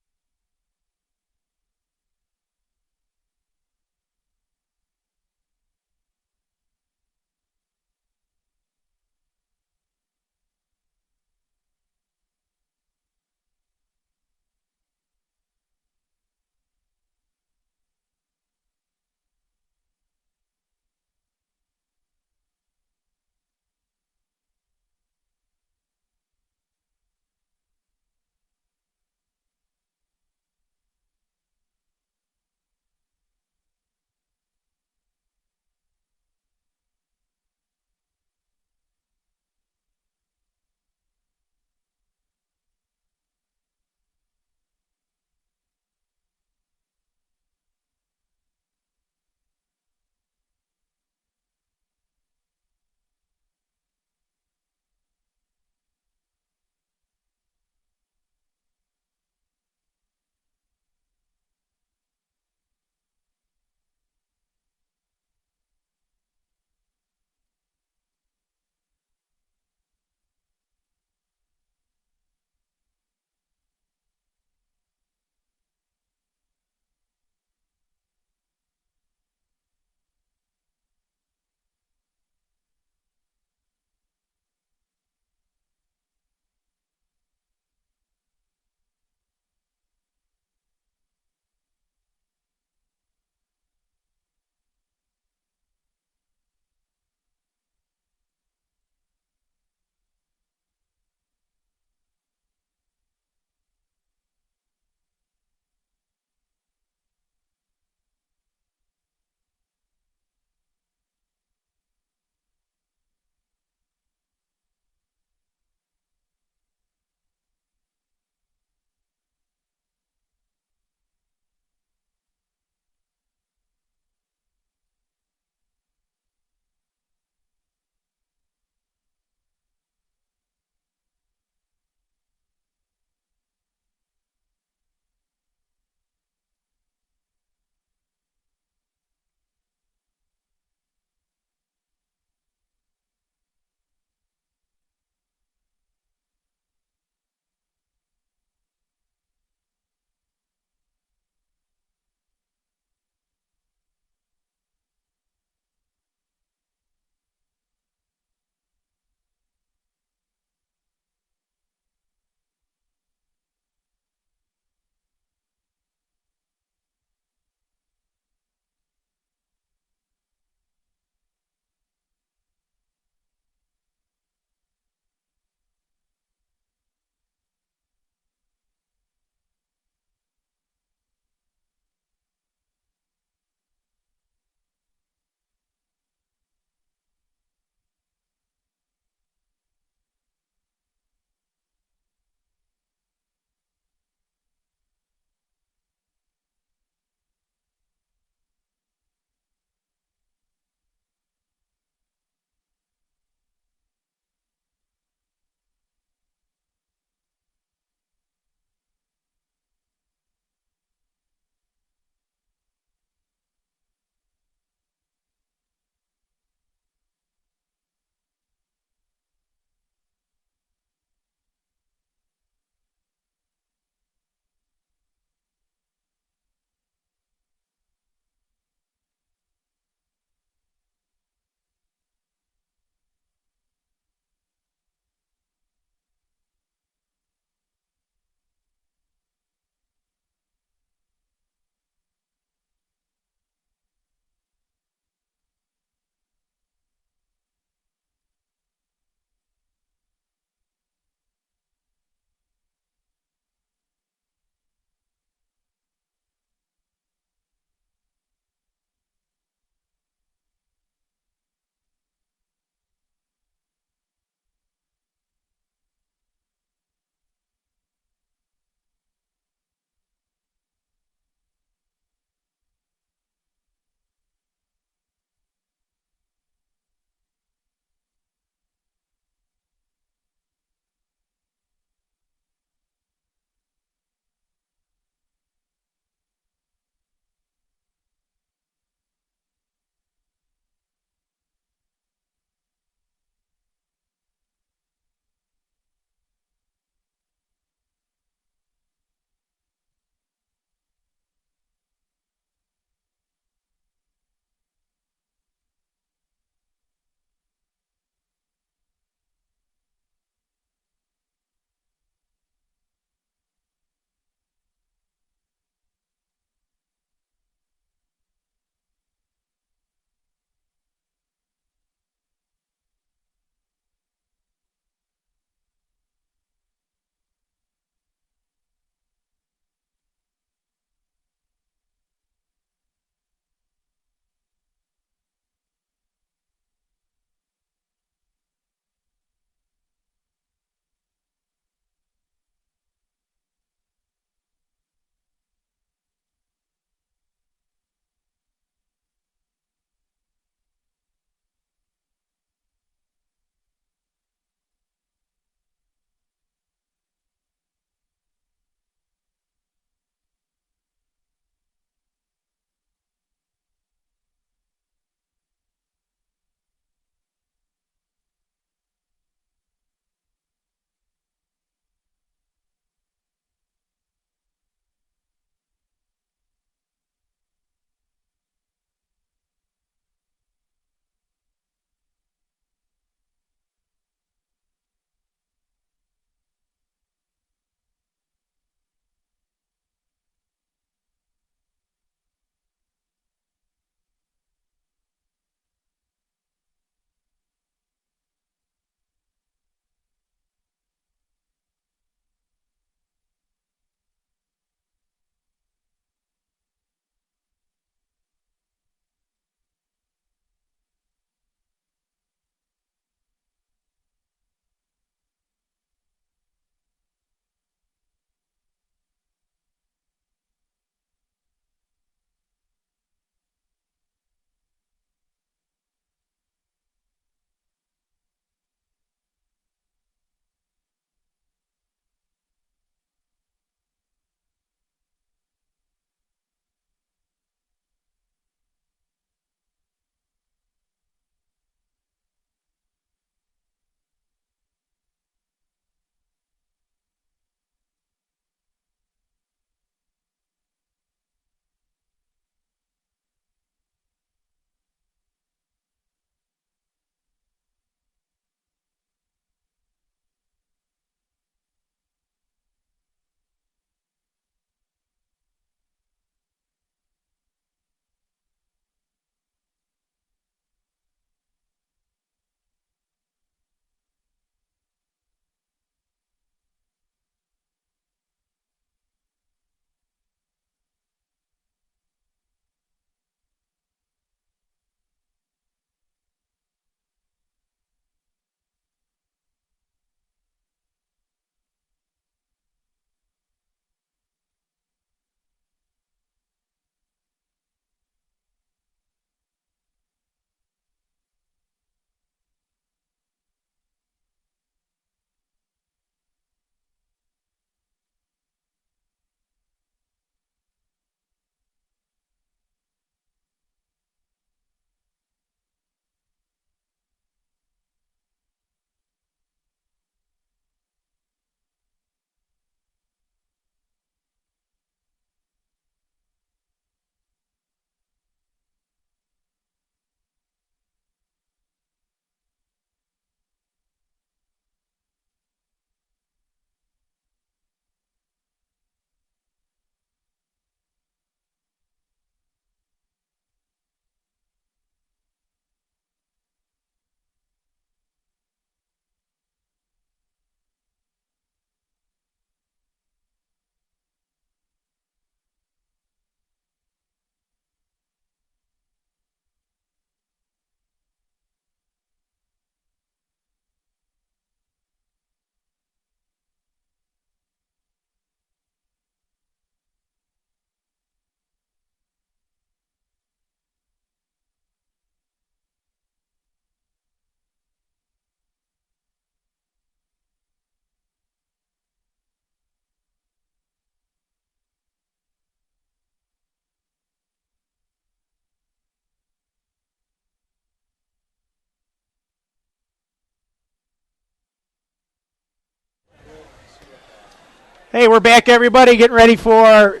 Hey, we're back, everybody, getting ready for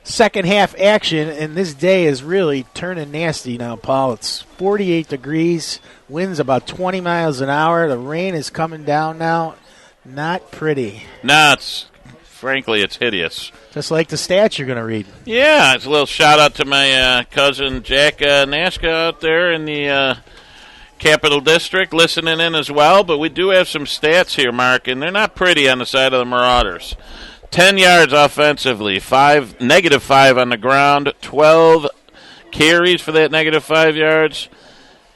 second half action, and this day is really turning nasty now, Paul. It's 48 degrees, winds about 20 miles an hour. The rain is coming down now. Not pretty. No, frankly, it's hideous. Just like the stats you're going to read. Yeah, it's a little shout out to my cousin Jack Nashka out there in the Capital District listening in as well. But we do have some stats here, Mark, and they're not pretty on the side of the Marauders. 10 yards offensively, -5 on the ground, 12 carries for that -5 yards,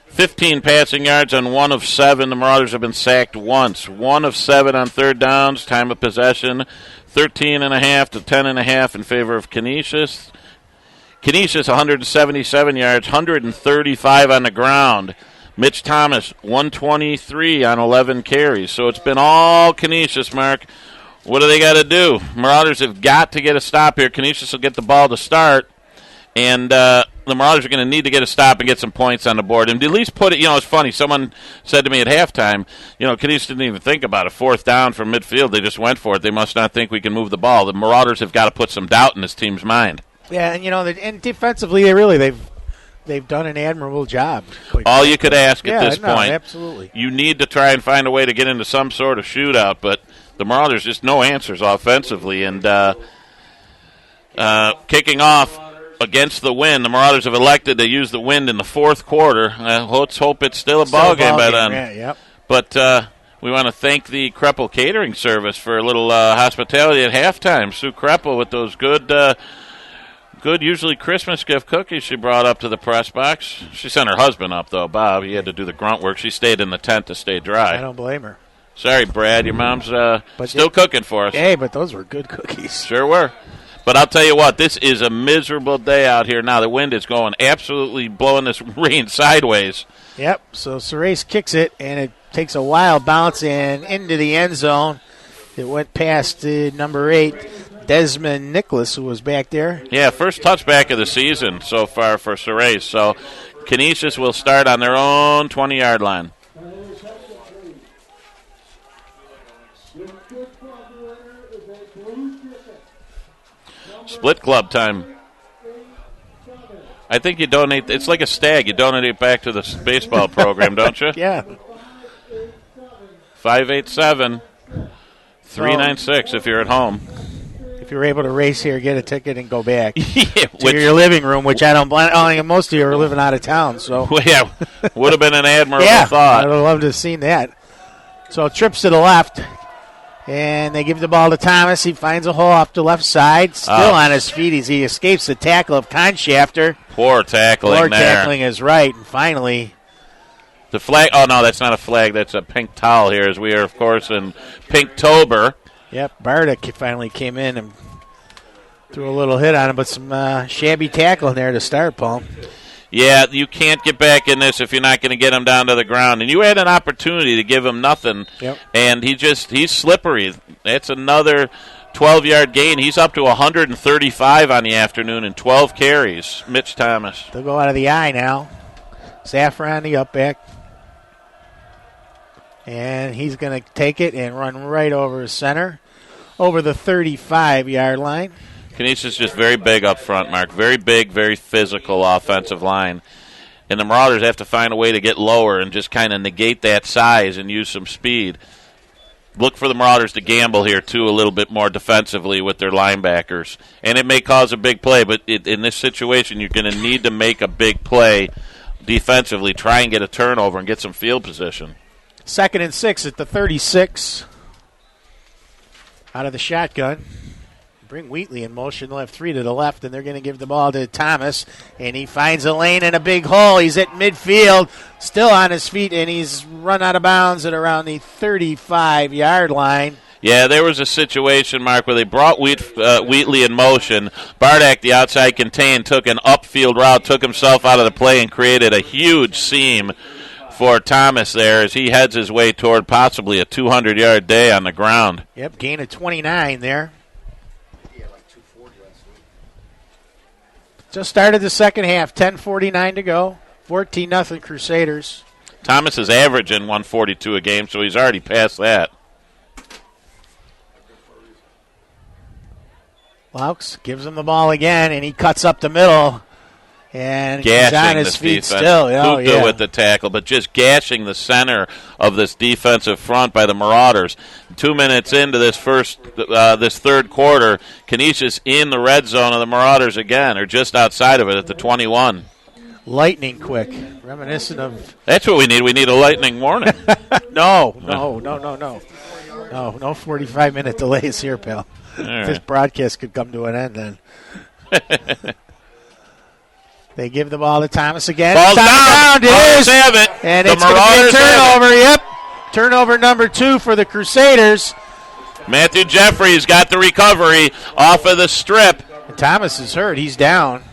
15 passing yards on 1 of 7. The Marauders have been sacked once. 1 of 7 on third downs, time of possession, 13.5 to 10.5 in favor of Canisius. Canisius, 177 yards, 135 on the ground. Mitch Thomas, 123 on 11 carries. So it's been all Canisius, Mark. What do they got to do? Marauders have got to get a stop here. Canisius will get the ball to start, and the Marauders are going to need to get a stop and get some points on the board. And at least put it, it's funny. Someone said to me at halftime, Canisius didn't even think about it. 4th down from midfield. They just went for it. They must not think we can move the ball. The Marauders have got to put some doubt in this team's mind. Yeah, and, and defensively, they've done an admirable job. All you could ask at this point. Absolutely. You need to try and find a way to get into some sort of shootout, but the Marauders just no answers offensively. And kicking off against the wind, the Marauders have elected to use the wind in the 4th quarter. Let's hope it's still a ball game by then. Yeah, yep. But we want to thank the Kreppel Catering Service for a little hospitality at halftime. Sue Kreppel with those good, usually Christmas gift cookies she brought up to the press box. She sent her husband up, though, Bob. He had to do the grunt work. She stayed in the tent to stay dry. I don't blame her. Sorry, Brad. Your mom's still cooking for us. Hey, but those were good cookies. Sure were. But I'll tell you what, this is a miserable day out here now. The wind is going absolutely blowing this rain sideways. Yep, so Surace kicks it, and it takes a wild bounce and into the end zone. It went past number 8, Desmond Nicholas, who was back there. Yeah, first touchback of the season so far for Surace. So Canisius will start on their own 20-yard line. Split club time. I think you donate. It's like a stag. You donate it back to the baseball program, don't you? Yeah. 587-396 if you're at home. If you're able to race here, get a ticket and go back Yeah, to your living room, which I don't think most of you are living out of town. So yeah, would have been an admirable yeah, thought. I would have loved to have seen that. So trips to the left. And they give the ball to Thomas. He finds a hole off the left side. Still on his feet as he escapes the tackle of Conshafter. Poor tackling Poor there. tackling is right. And finally, the flag. Oh, no, that's not a flag. That's a pink towel here as we are, of course, in Pinktober. yep, Bardick finally came in and threw a little hit on him. But some shabby tackle in there to start, Paul. Yeah, you can't get back in this if you're not going to get him down to the ground. And you had an opportunity to give him nothing, and he's slippery. That's another 12-yard gain. He's up to 135 on the afternoon and 12 carries. Mitch Thomas. They'll go out of the eye now. Saffron, the up back. And he's going to take it and run right over his center, over the 35-yard line. Canisius just very big up front, Mark. Very big, very physical offensive line. And the Marauders have to find a way to get lower and just kind of negate that size and use some speed. Look for the Marauders to gamble here, too, a little bit more defensively with their linebackers. And it may cause a big play, but in this situation, you're going to need to make a big play defensively, try and get a turnover and get some field position. 2nd and 6 at the 36. Out of the shotgun. Bring Wheatley in motion. They'll have 3 to the left, and they're going to give the ball to Thomas. And he finds a lane and a big hole. He's at midfield, still on his feet, and he's run out of bounds at around the 35-yard line. Yeah, there was a situation, Mark, where they brought Wheatley in motion. Bardak, the outside contain, took an upfield route, took himself out of the play, and created a huge seam for Thomas there as he heads his way toward possibly a 200-yard day on the ground. Yep, gain of 29 there. Just started the second half, 10:49 to go, 14-0 Crusaders. Thomas is averaging 142 a game, so he's already past that. Laux gives him the ball again, and he cuts up the middle. And he's Gashing on his this feet defense. still. Oh, Gupta with the tackle, but just gashing the center of this defensive front by the Marauders. 2 minutes into this this third quarter, Canisius in the red zone of the Marauders again, or just outside of it at the 21. Lightning quick. Reminiscent of... That's what we need. We need a lightning morning. No 45-minute delays here, pal. right. This broadcast could come to an end then. They give the ball to Thomas again. Ball's down. It Marauders is. have it. And The it's going to be a Marauders have turnover. Yep. Turnover number 2 for the Crusaders. Matthew Jeffries got the recovery off of the strip. Thomas is hurt. He's down.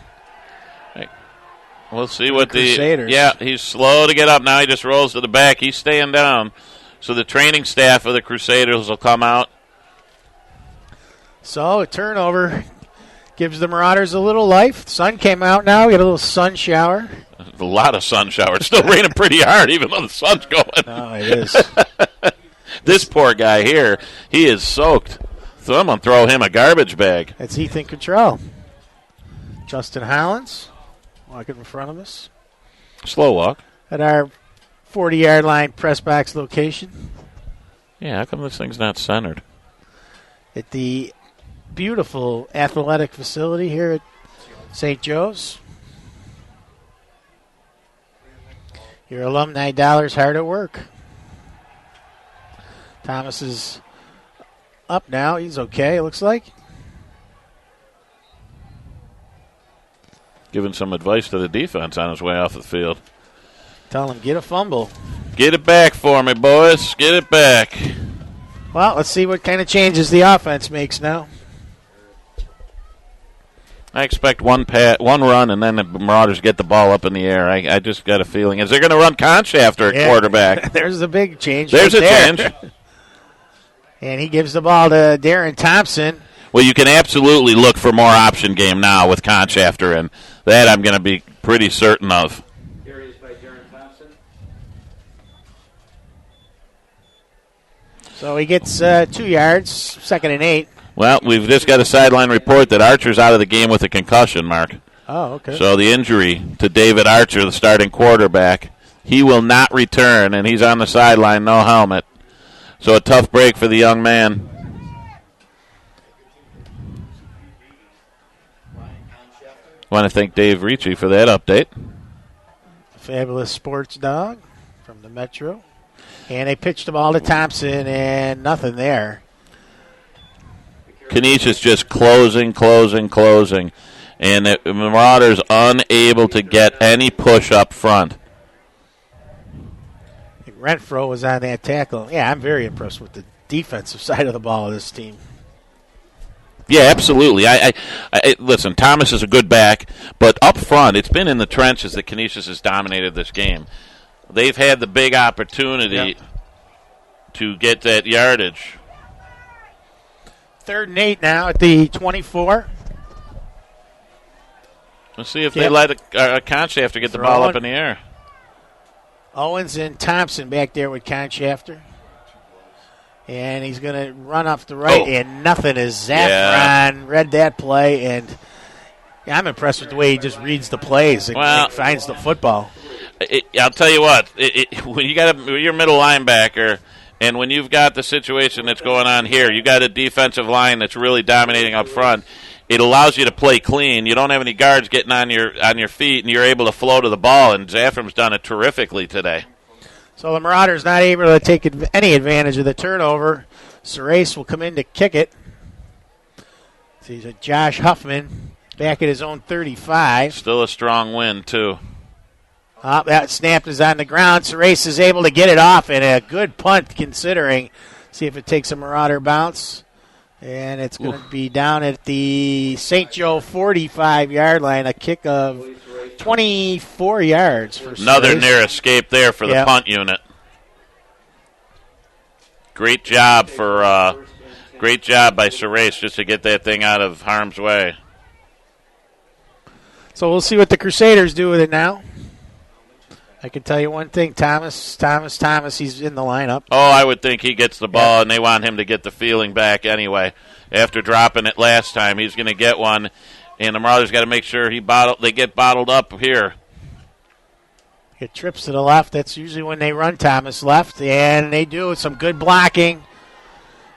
We'll see what Crusaders. Yeah, he's slow to get up now. He just rolls to the back. He's staying down. So the training staff of the Crusaders will come out. So a turnover gives the Marauders a little life. Sun came out now. We got a little sun shower. A lot of sun shower. It's still raining pretty hard, even though the sun's going. Oh, it is. This poor guy here, he is soaked. So I'm going to throw him a garbage bag. That's Ethan Cottrell. Justin Hollins walking in front of us Slow walk. at our 40-yard line press box location Yeah, how come this thing's not centered? at the beautiful athletic facility here at St. Joe's. Your alumni dollars hard at work. Thomas is up now. He's okay, it looks like. Giving some advice to the defense on his way off the field. Tell him, get a fumble. Get it back for me, boys. Get it back. Well, let's see what kind of changes the offense makes now. I expect one run, and then the Marauders get the ball up in the air. I just got a feeling. Is they're going to run Conchafter at quarterback? There's a big change. There's right a there. change. And he gives the ball to Darren Thompson. Well, you can absolutely look for more option game now with Conchafter, and that I'm going to be pretty certain of. Carries by Darren Thompson. So he gets 2 yards, 2nd and 8. Well, we've just got a sideline report that Archer's out of the game with a concussion, Mark. Oh, okay. So the injury to David Archer, the starting quarterback, he will not return, and he's on the sideline, no helmet. So a tough break for the young man. Want to thank Dave Ricci for that update. Fabulous sports dog from the Metro. And they pitched the ball to Thompson, and nothing there. Canisius just closing. And the Marauders unable to get any push up front. I think Renfro was on that tackle. Yeah, I'm very impressed with the defensive side of the ball of this team. Yeah, absolutely. I listen, Thomas is a good back, but up front, it's been in the trenches that Canisius has dominated this game. They've had the big opportunity to get that yardage. 3rd and 8 now at the 24. Let's see if they let a Conchafter get the ball up in the air. Owens and Thompson back there with Conchafter. And he's going to run off the right, and nothing is Zaffron. Read that play, and I'm impressed with the way he just reads the plays and finds the football. I'll tell you what, when you got your middle linebacker, and when you've got the situation that's going on here, you got a defensive line that's really dominating up front. It allows you to play clean. You don't have any guards getting on your feet, and you're able to flow to the ball. And Zaffron's done it terrifically today. So the Marauders not able to take any advantage of the turnover. Serace will come in to kick it. So he's a Josh Huffman back at his own 35. Still a strong win, too. That snap is on the ground. Serace is able to get it off, and a good punt considering. See if it takes a Marauder bounce. And it's going to be down at the St. Joe 45-yard line, a kick of 24 yards for Another Serace. near escape there for the punt unit. Great job by Serace just to get that thing out of harm's way. So we'll see what the Crusaders do with it now. I can tell you one thing, Thomas, he's in the lineup. Oh, I would think he gets the ball, and they want him to get the feeling back anyway. After dropping it last time, he's going to get one, and the Marauders got to make sure they get bottled up here. It trips to the left. That's usually when they run Thomas left, and they do with some good blocking,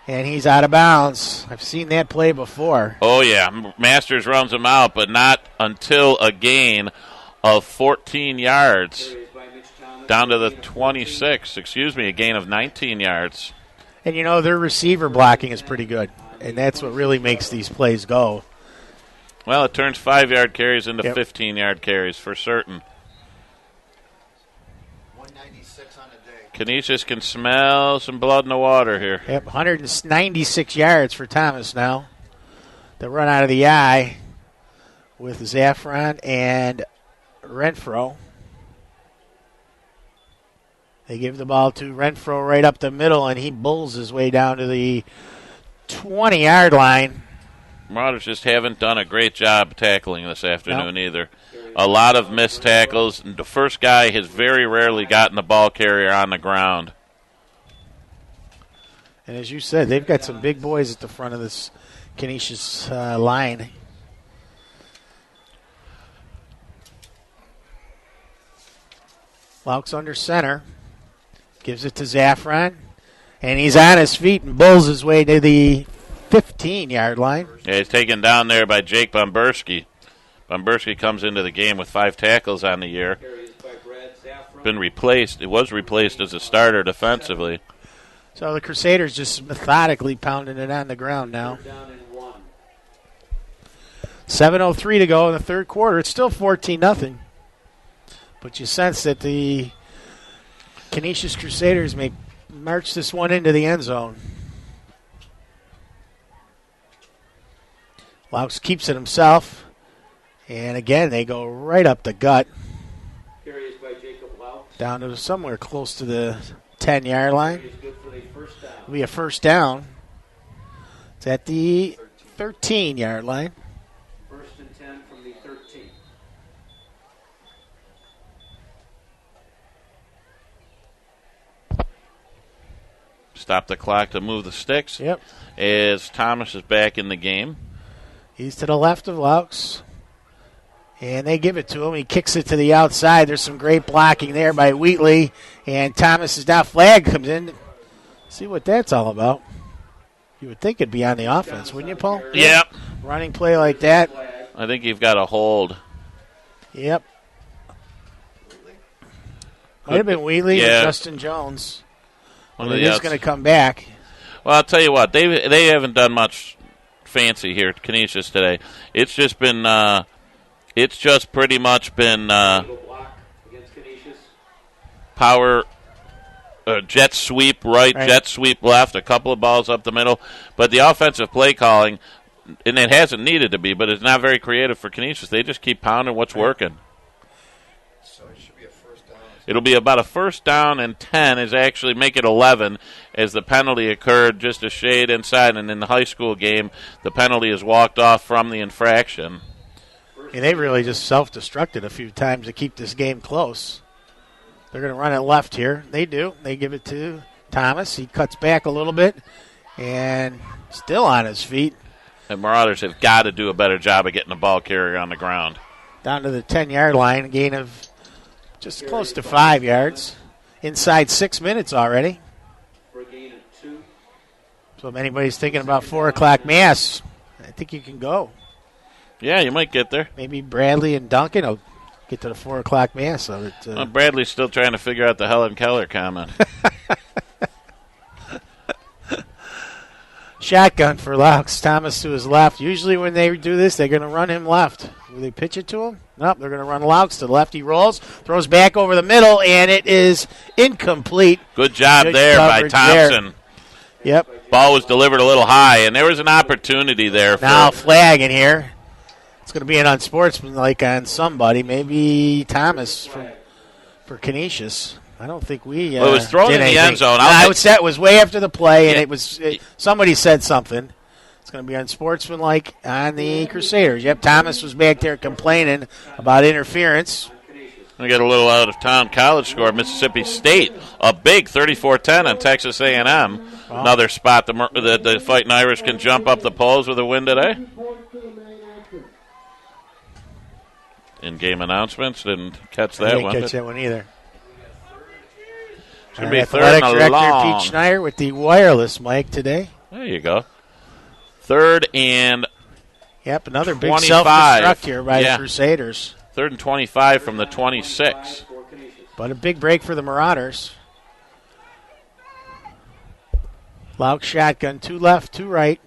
and he's out of bounds. I've seen that play before. Oh, yeah. Masters runs him out, but not until a gain of 14 yards. Carries by Mitch Thomas. Down to the 26, a gain of 19 yards. And, their receiver blocking is pretty good, and that's what really makes these plays go. Well, it turns 5-yard carries into Yep. 15-yard carries for certain. 196 on the day. Canisius can smell some blood in the water here. Yep, 196 yards for Thomas now. The run out of the eye with Zaffron and Renfro. They give the ball to Renfro right up the middle, and he bulls his way down to the 20-yard line. Marauders just haven't done a great job tackling this afternoon either. A lot of missed tackles. And the first guy has very rarely gotten the ball carrier on the ground. And as you said, they've got some big boys at the front of this Canisius line. Laux under center. Gives it to Zaffron. And he's on his feet and bulls his way to the 15-yard line. Yeah, he's taken down there by Jake Bomberski. Bomberski comes into the game with 5 tackles on the year. Carries by Brad Zaffron. Been replaced. It was replaced as a starter defensively. So the Crusaders just methodically pounding it on the ground now. Down in 1. 7:03 to go in the third quarter. It's still 14-0. But you sense that the Canisius Crusaders may march this one into the end zone. Laux keeps it himself. And again, they go right up the gut. Carries by Jacob Lau. Down to somewhere close to the 10-yard line. Is good for the first down. It'll be a first down. It's at the 13-yard line. First and 10 from the 13. Stop the clock to move the sticks. Yep. As Thomas is back in the game. He's to the left of Laux. And they give it to him. He kicks it to the outside. There's some great blocking there by Wheatley. And Thomas is down. Flag comes in. See what that's all about. You would think it'd be on the offense, wouldn't you, Paul? Yep. Running play like that. I think you've got a hold. Yep. Might have been Wheatley Yeah. or Justin Jones. One But of it the is outs- going to come back. Well, I'll tell you what. They haven't done much fancy here at Canisius today. It's just been pretty much been Little block against Canisius. power, jet sweep right, jet sweep left, a couple of balls up the middle. But the offensive play calling, and it hasn't needed to be, but it's not very creative for Canisius. They just keep pounding what's working. So it should be a first down. It'll be about a first down and 10 is actually make it 11 as the penalty occurred just a shade inside. And in the high school game, the penalty is walked off from the infraction. And they really just self-destructed a few times to keep this game close. They're going to run it left here. They do. They give it to Thomas. He cuts back a little bit and still on his feet. And Marauders have got to do a better job of getting the ball carrier on the ground. Down to the 10-yard line, a gain of just close to 5 yards. Inside 6 minutes already. For a gain of 2. So if anybody's thinking about 4 o'clock mass, I think you can go. Yeah, you might get there. Maybe Bradley and Duncan will get to the 4 o'clock mass. So that, Bradley's still trying to figure out the Helen Keller comment. Shotgun for Laux. Thomas to his left. Usually when they do this, they're going to run him left. Will they pitch it to him? Nope, they're going to run Laux to the left. He rolls, throws back over the middle, and it is incomplete. Good job Good there by coverage Thompson. Yep. Ball was delivered a little high, and there was an opportunity there. Now flag in here. It's going to be an unsportsmanlike on somebody. Maybe Thomas for Canisius. I don't think we. Well, it was thrown did in the anything. end zone. I would say it was way after the play, and Yeah. it was somebody said something. It's going to be unsportsmanlike on the Crusaders. Yep, Thomas was back there complaining about interference. On Canisius. We get a little out-of-town college score. Mississippi State, a big 34-10 on Texas A&M. Wow. Another spot the Fighting Irish can jump up the polls with a win today. In-game announcements, didn't catch I that didn't one. catch that one either. It's going to be third Athletic and a Director long. Pete Schneider with the wireless mic today. There you go. Third and Yep, another big 25. self-destruct here by Yeah. the Crusaders. third and 25 from the 26. But a big break for the Marauders. Lauk shotgun, 2 left, 2 right.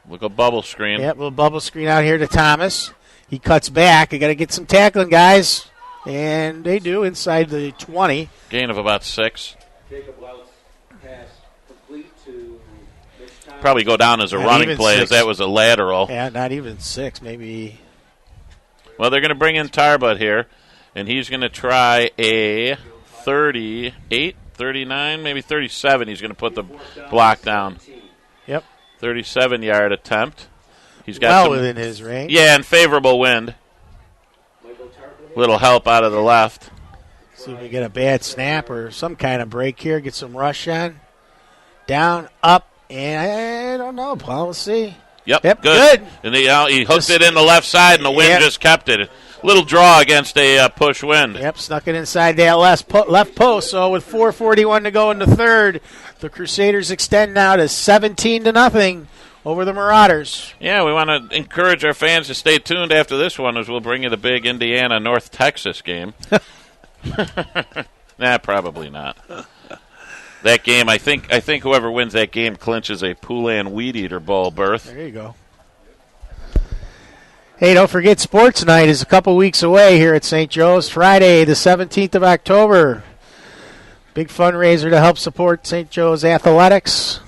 Look a bubble screen. Yep, little bubble screen out here to Thomas. He cuts back. I got to get some tackling, guys. And they do inside the 20. Gain of about 6. Jacob Laut's pass complete to Mitch Thomas. Probably go down as a Not running even play 6. as that was a lateral. Yeah, not even 6, maybe. Well, they're going to bring in Tarbut here, and he's going to try a 38, 39, maybe 37. He's going to put the block down. Yep, 37-yard attempt. He's got well some, within his range. yeah, and favorable wind. Little help out of the left. See if we get a bad snap or some kind of break here. Get some rush on. Down, up, and I don't know, Paul. We'll see. Yep, Yep, good. good. And he hooked it in the left side, and the wind Yep. just kept it. Little draw against a push wind. Yep, snuck it inside that left post. So with 4:41 to go in the third, the Crusaders extend now to 17-0 over the Marauders. Yeah, we want to encourage our fans to stay tuned after this one, as we'll bring you the big Indiana North Texas game. Nah, probably not. That game, I think whoever wins that game clinches a Poulan Weed Eater Bowl berth. There you go. Hey, don't forget Sports Night is a couple weeks away here at St. Joe's. Friday, the 17th of October. Big fundraiser to help support St. Joe's athletics.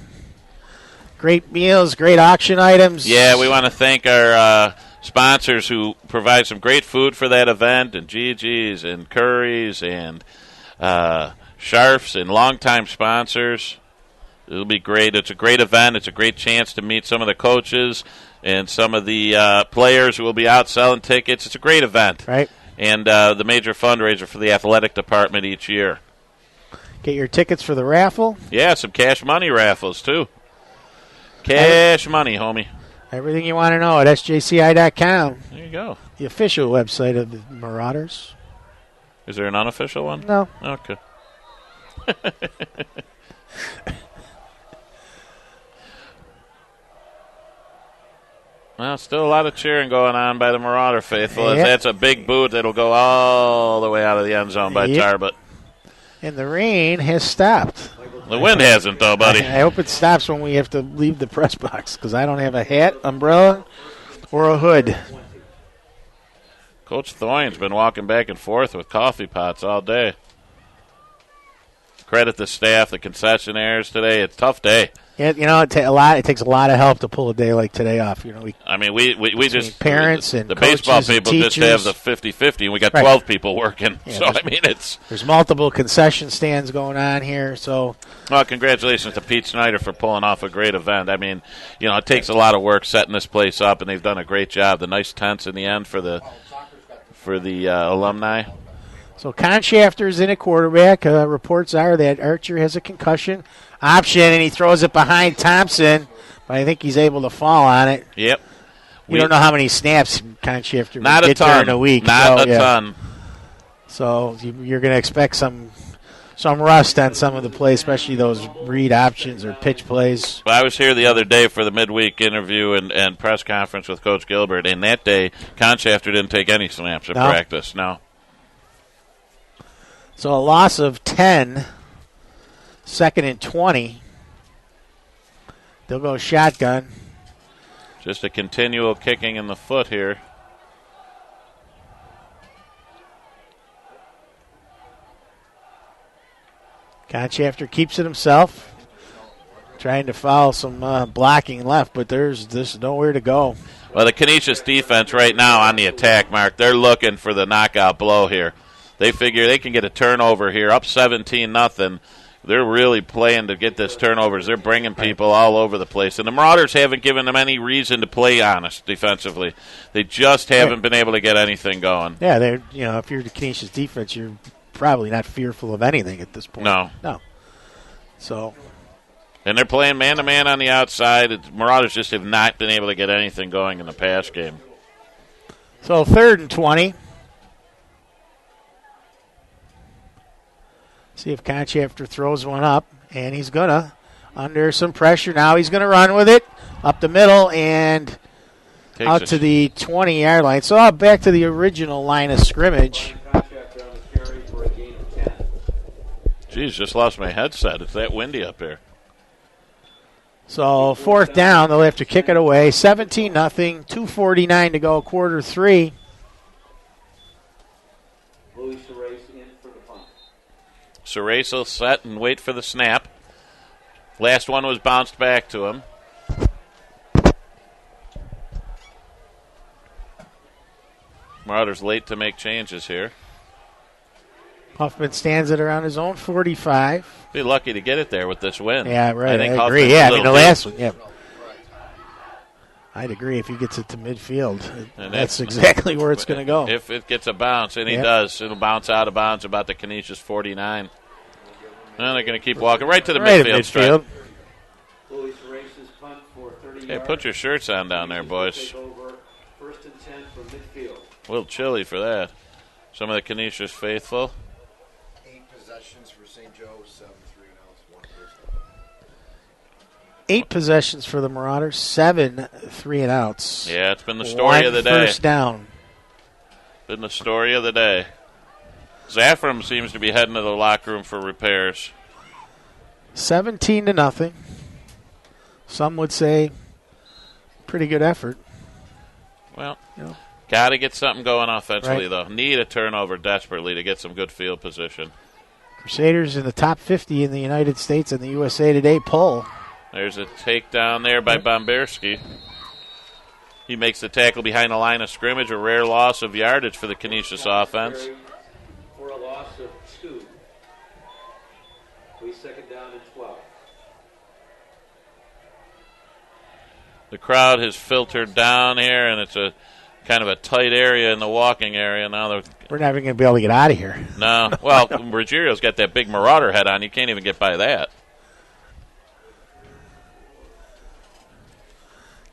Great meals, great auction items. Yeah, we want to thank our sponsors who provide some great food for that event, and Gigi's and Curry's and Sharf's and longtime sponsors. It'll be great. It's a great event. It's a great chance to meet some of the coaches and some of the players who will be out selling tickets. It's a great event. Right. And the major fundraiser for the athletic department each year. Get your tickets for the raffle. Yeah, some cash money raffles, too. Cash money, homie. Everything you want to know at sjci.com, There you go. the official website of the Marauders. Is there an unofficial one? No. Okay. Well, still a lot of cheering going on by the Marauder faithful. As Yep. that's a big boot that'll go all the way out of the end zone by Yep. Tarbut. And the rain has stopped. The wind hasn't, though, buddy. I hope it stops when we have to leave the press box because I don't have a hat, umbrella, or a hood. Coach Thoyne's been walking back and forth with coffee pots all day. Credit the staff, the concessionaires today. It's a tough day. Yeah, you know, it takes a lot of help to pull a day like today off. You know, We just parents and the baseball coaches and people just have teachers. the 50-50, and we got Right. 12 people working. Yeah, So, I mean, it's... there's multiple concession stands going on here. So Well, congratulations to Pete Snyder for pulling off a great event. I mean, you know, it takes a lot of work setting this place up, and they've done a great job. The nice tents in the end for the alumni. So Conshafter's in at quarterback. Reports are that Archer has a concussion option, and he throws it behind Thompson, but I think he's able to fall on it. Yep. We don't know how many snaps Conshafter Not will a get during ton. a week. Not so, a yeah. ton. So you're going to expect some rust on some of the plays, especially those read options or pitch plays. Well, I was here the other day for the midweek interview and press conference with Coach Gilbert, and that day, Conshafter didn't take any snaps at No? practice. No. So a loss of 10, 2nd and 20. They'll go shotgun. Just a continual kicking in the foot here. Conshafter keeps it himself. Trying to foul some blocking left, but there's nowhere to go. Well, the Canisius defense right now on the attack, Mark, they're looking for the knockout blow here. They figure they can get a turnover here, up 17-0. they're really playing to get this turnovers. They're bringing people all over the place. And the Marauders haven't given them any reason to play honest defensively. They just haven't been able to get anything going. Yeah, they're if you're the Canisius defense, you're probably not fearful of anything at this point. No. So. And they're playing man-to-man on the outside. The Marauders just have not been able to get anything going in the pass game. So 3rd and 20. See if Conchafter throws one up, and he's going to. Under some pressure now, he's going to run with it up the middle and out to the 20-yard line. So back to the original line of scrimmage. Conchafter on the carry for a gain of 10. Geez, just lost my headset. It's that windy up here. So 4th down, they'll have to kick it away. 17-0, 2:49 to go, quarter 3. Louis Serace in for the punt. Serace will set and wait for the snap. Last one was bounced back to him. Marauders late to make changes here. Huffman stands it around his own 45. Be lucky to get it there with this win. Yeah, right. I think I Huffman's agree. a Yeah, little the deep. last one. Yeah. I'd agree if he gets it to midfield. And That's exactly where it's going to go. If it gets a bounce, and he Yep. does, it'll bounce out of bounds about the Canisius 49. And they're going to keep walking right to the Right at midfield stripe. Louis Serace's punt for 30 Hey, yards. put your shirts on down there, boys. Take over 1st and 10 from midfield. A little chilly for that. Some of the Canisius faithful. 8 possessions for St. Joe, 7 3-and-outs, 1 first. 8 possessions for the Marauders, 7 3-and-outs. Yeah, it's been the story of the day. 1 first down. Been the story of the day. Zaffram seems to be heading to the locker room for repairs. 17-0. Some would say pretty good effort. Well, Yeah. got to get something going offensively, Right. though. Need a turnover desperately to get some good field position. Crusaders in the top 50 in the United States and the USA Today poll. There's a takedown there by Bomberski. He makes the tackle behind the line of scrimmage, a rare loss of yardage for the Canisius offense. Carry for a loss of 2. We 2nd down and 12. The crowd has filtered down here, and it's a kind of a tight area in the walking area. Now they're We're never going to be able to get out of here. no. Well, Ruggiero's got that big Marauder head on. You can't even get by that.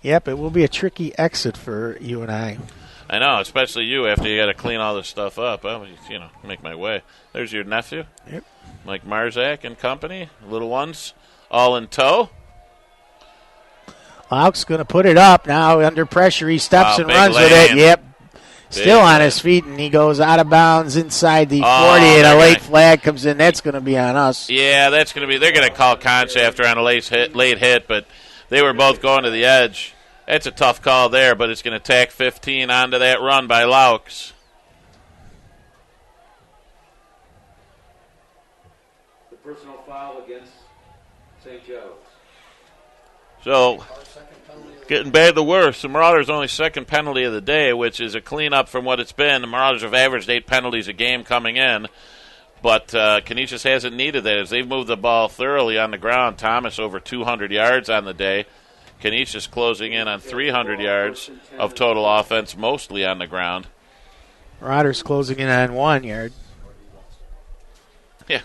Yep, it will be a tricky exit for you and I. I know, especially you after you got to clean all this stuff up. I'll, make my way. There's your nephew, Yep. Mike Marzak and company, little ones, all in tow. Lauk's going to put it up now under pressure. He steps Wow, and big runs with land. it. Yep. Still on land. his feet, and he goes out of bounds inside the 40, Oh, and a they're late gonna- flag comes in. That's going to be on us. Yeah, that's going to be. They're going to call Conchafter on a late hit, but they were both going to the edge. That's a tough call there, but it's going to tack 15 onto that run by Laux. The personal foul against St. Joe's. So, getting bad the worse. The Marauders' only second penalty of the day, which is a cleanup from what it's been. The Marauders have averaged 8 penalties a game coming in, but Canisius hasn't needed that as they've moved the ball thoroughly on the ground. Thomas over 200 yards on the day. Canisius closing in on 300 yards of total offense, mostly on the ground. Marauders closing in on 1 yard. Yeah,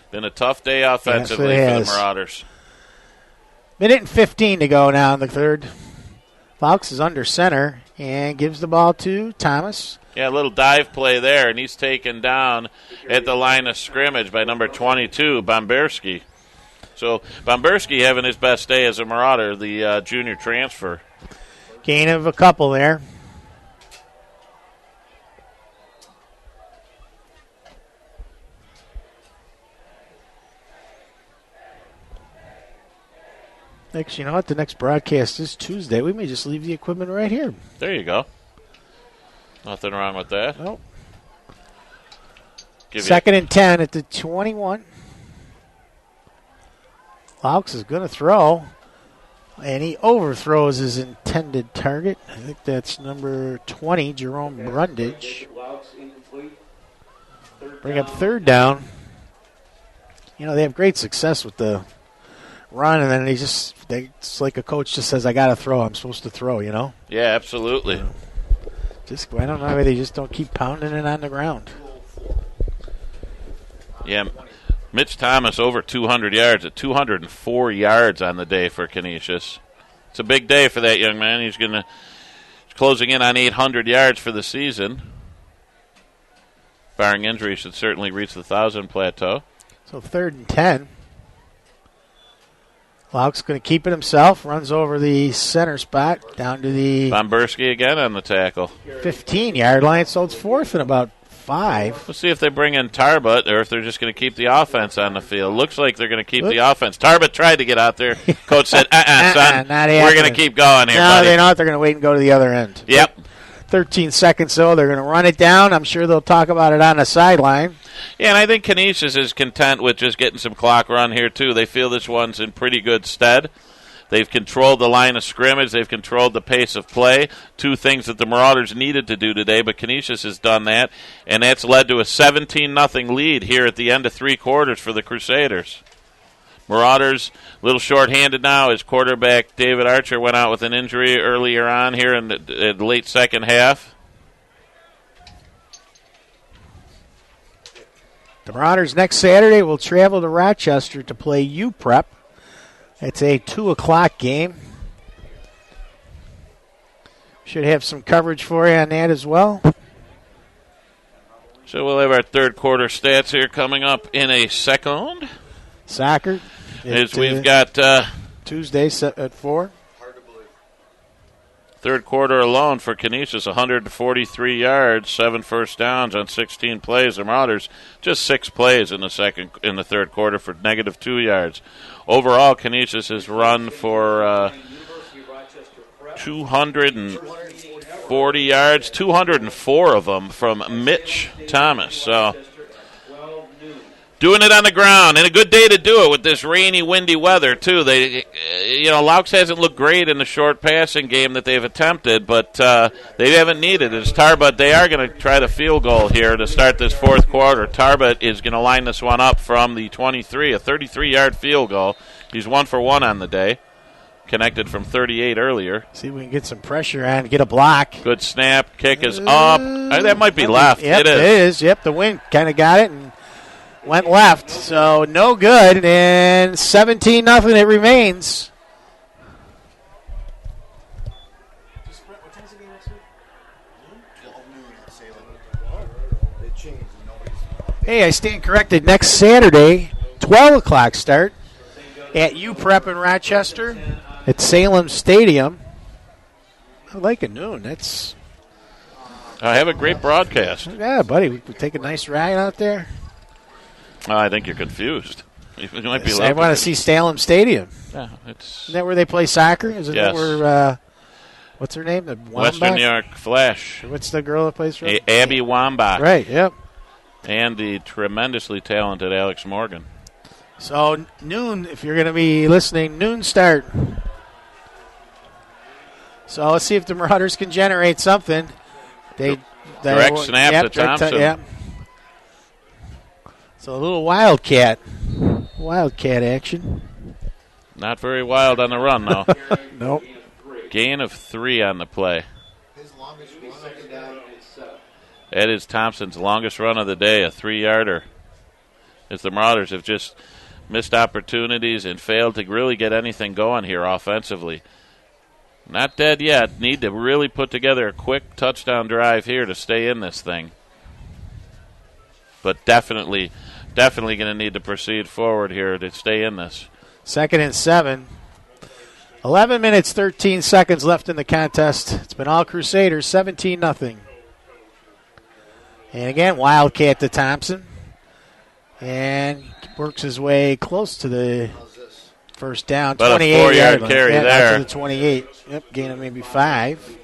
been a tough day offensively Yes, it for the has. Marauders. Minute and 15 to go now in the third. Laux is under center and gives the ball to Thomas. Yeah, a little dive play there, and he's taken down at the line of scrimmage by number 22, Bomberski. So Bomberski having his best day as a Marauder, the junior transfer. Gain of a couple there. Next, you know what? The next broadcast is Tuesday. We may just leave the equipment right here. There you go. Nothing wrong with that. Nope. Give you- 2nd and 10 at the 21. Laux is going to throw, and he overthrows his intended target. I think that's number 20, Jerome Brundage. Laux incomplete. Bring up 3rd down. they have great success with the run, and then it's like a coach just says, I got to throw. I'm supposed to throw, Yeah, absolutely. I don't know why they just don't keep pounding it on the ground. Yeah, Mitch Thomas over 200 yards at 204 yards on the day for Canisius. It's a big day for that young man. He's closing in on 800 yards for the season. Barring injury, should certainly reach the 1,000 plateau. So 3rd and 10. Lauk's going to keep it himself. Runs over the center spot down to the Bomberski again on the tackle. 15-yard line. So it's 4th and about 5. Let's see if they bring in Tarbut or if they're just going to keep the offense on the field. Looks like they're going to keep the offense. Tarbut tried to get out there. Coach said, son, we're going to keep going here, buddy. They're not. They're going to wait and go to the other end. Yep. 13 seconds, though. They're going to run it down. I'm sure they'll talk about it on the sideline. Yeah, and I think Canisius is content with just getting some clock run here, too. They feel this one's in pretty good stead. They've controlled the line of scrimmage. They've controlled the pace of play. 2 things that the Marauders needed to do today, but Canisius has done that, and that's led to a 17-0 lead here at the end of 3 quarters for the Crusaders. Marauders a little short-handed now as quarterback David Archer went out with an injury earlier on here in the late second half. The Marauders next Saturday will travel to Rochester to play UPrep. It's a 2 o'clock game. Should have some coverage for you on that as well. So we'll have our third quarter stats here coming up in a second. Soccer. As we've got Tuesday at 4. Third quarter alone for Canisius, 143 yards, 7 first downs on 16 plays. The Marauders just 6 plays in the third quarter for -2 yards. Overall, Canisius has run for 240 yards, 204 of them from Mitch Thomas. So doing it on the ground, and a good day to do it with this rainy, windy weather, too. Laux hasn't looked great in the short passing game that they've attempted, but they haven't needed it. It's Tarbut. They are going to try the field goal here to start this fourth quarter. Tarbut is going to line this one up from the 23, a 33-yard field goal. He's 1 for 1 on the day. Connected from 38 earlier. See if we can get some pressure on, get a block. Good snap. Kick is up. That might be left. Yep, it is. Yep, the wind kind of got it and went left. So no good. And 17-0 it remains. Hey, I stand corrected. Next Saturday, 12 o'clock start at UPrep in Rochester at Salem Stadium. I like a noon. That's. I have a great broadcast. Yeah, buddy. We take a nice ride out there. I think you're confused. You might be. I want to see Salem Stadium. Yeah, it's. Isn't that where they play soccer? Isn't yes. that where? What's her name? The Western New York Flash. What's the girl that plays for? Abby Wambach. Right. Yep. And the tremendously talented Alex Morgan. So noon, if you're going to be listening, noon start. So let's see if the Marauders can generate something. Direct snap to Thompson. Yep. So a little wildcat action. Not very wild on the run, though. Nope. Gain of 3 on the play. His longest run of the day. That is Thompson's longest run of the day, a 3-yarder. As the Marauders have just missed opportunities and failed to really get anything going here offensively. Not dead yet. Need to really put together a quick touchdown drive here to stay in this thing. But definitely going to need to proceed forward here to stay in this. 2nd and 7. 11 minutes, 13 seconds left in the contest. It's been all Crusaders, 17-0. And again, Wildcat to Thompson. And works his way close to the first down. About 28 a 4-yard carry there. To the 28. Yep, gain of maybe 5.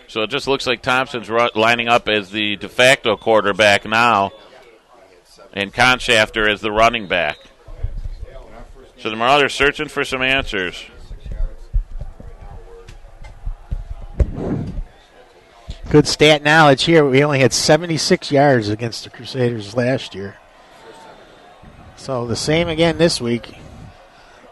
So it just looks like Thompson's lining up as the de facto quarterback now, and Conshafter as the running back. So the Marauders searching for some answers. Good stat knowledge here. We only had 76 yards against the Crusaders last year. So the same again this week.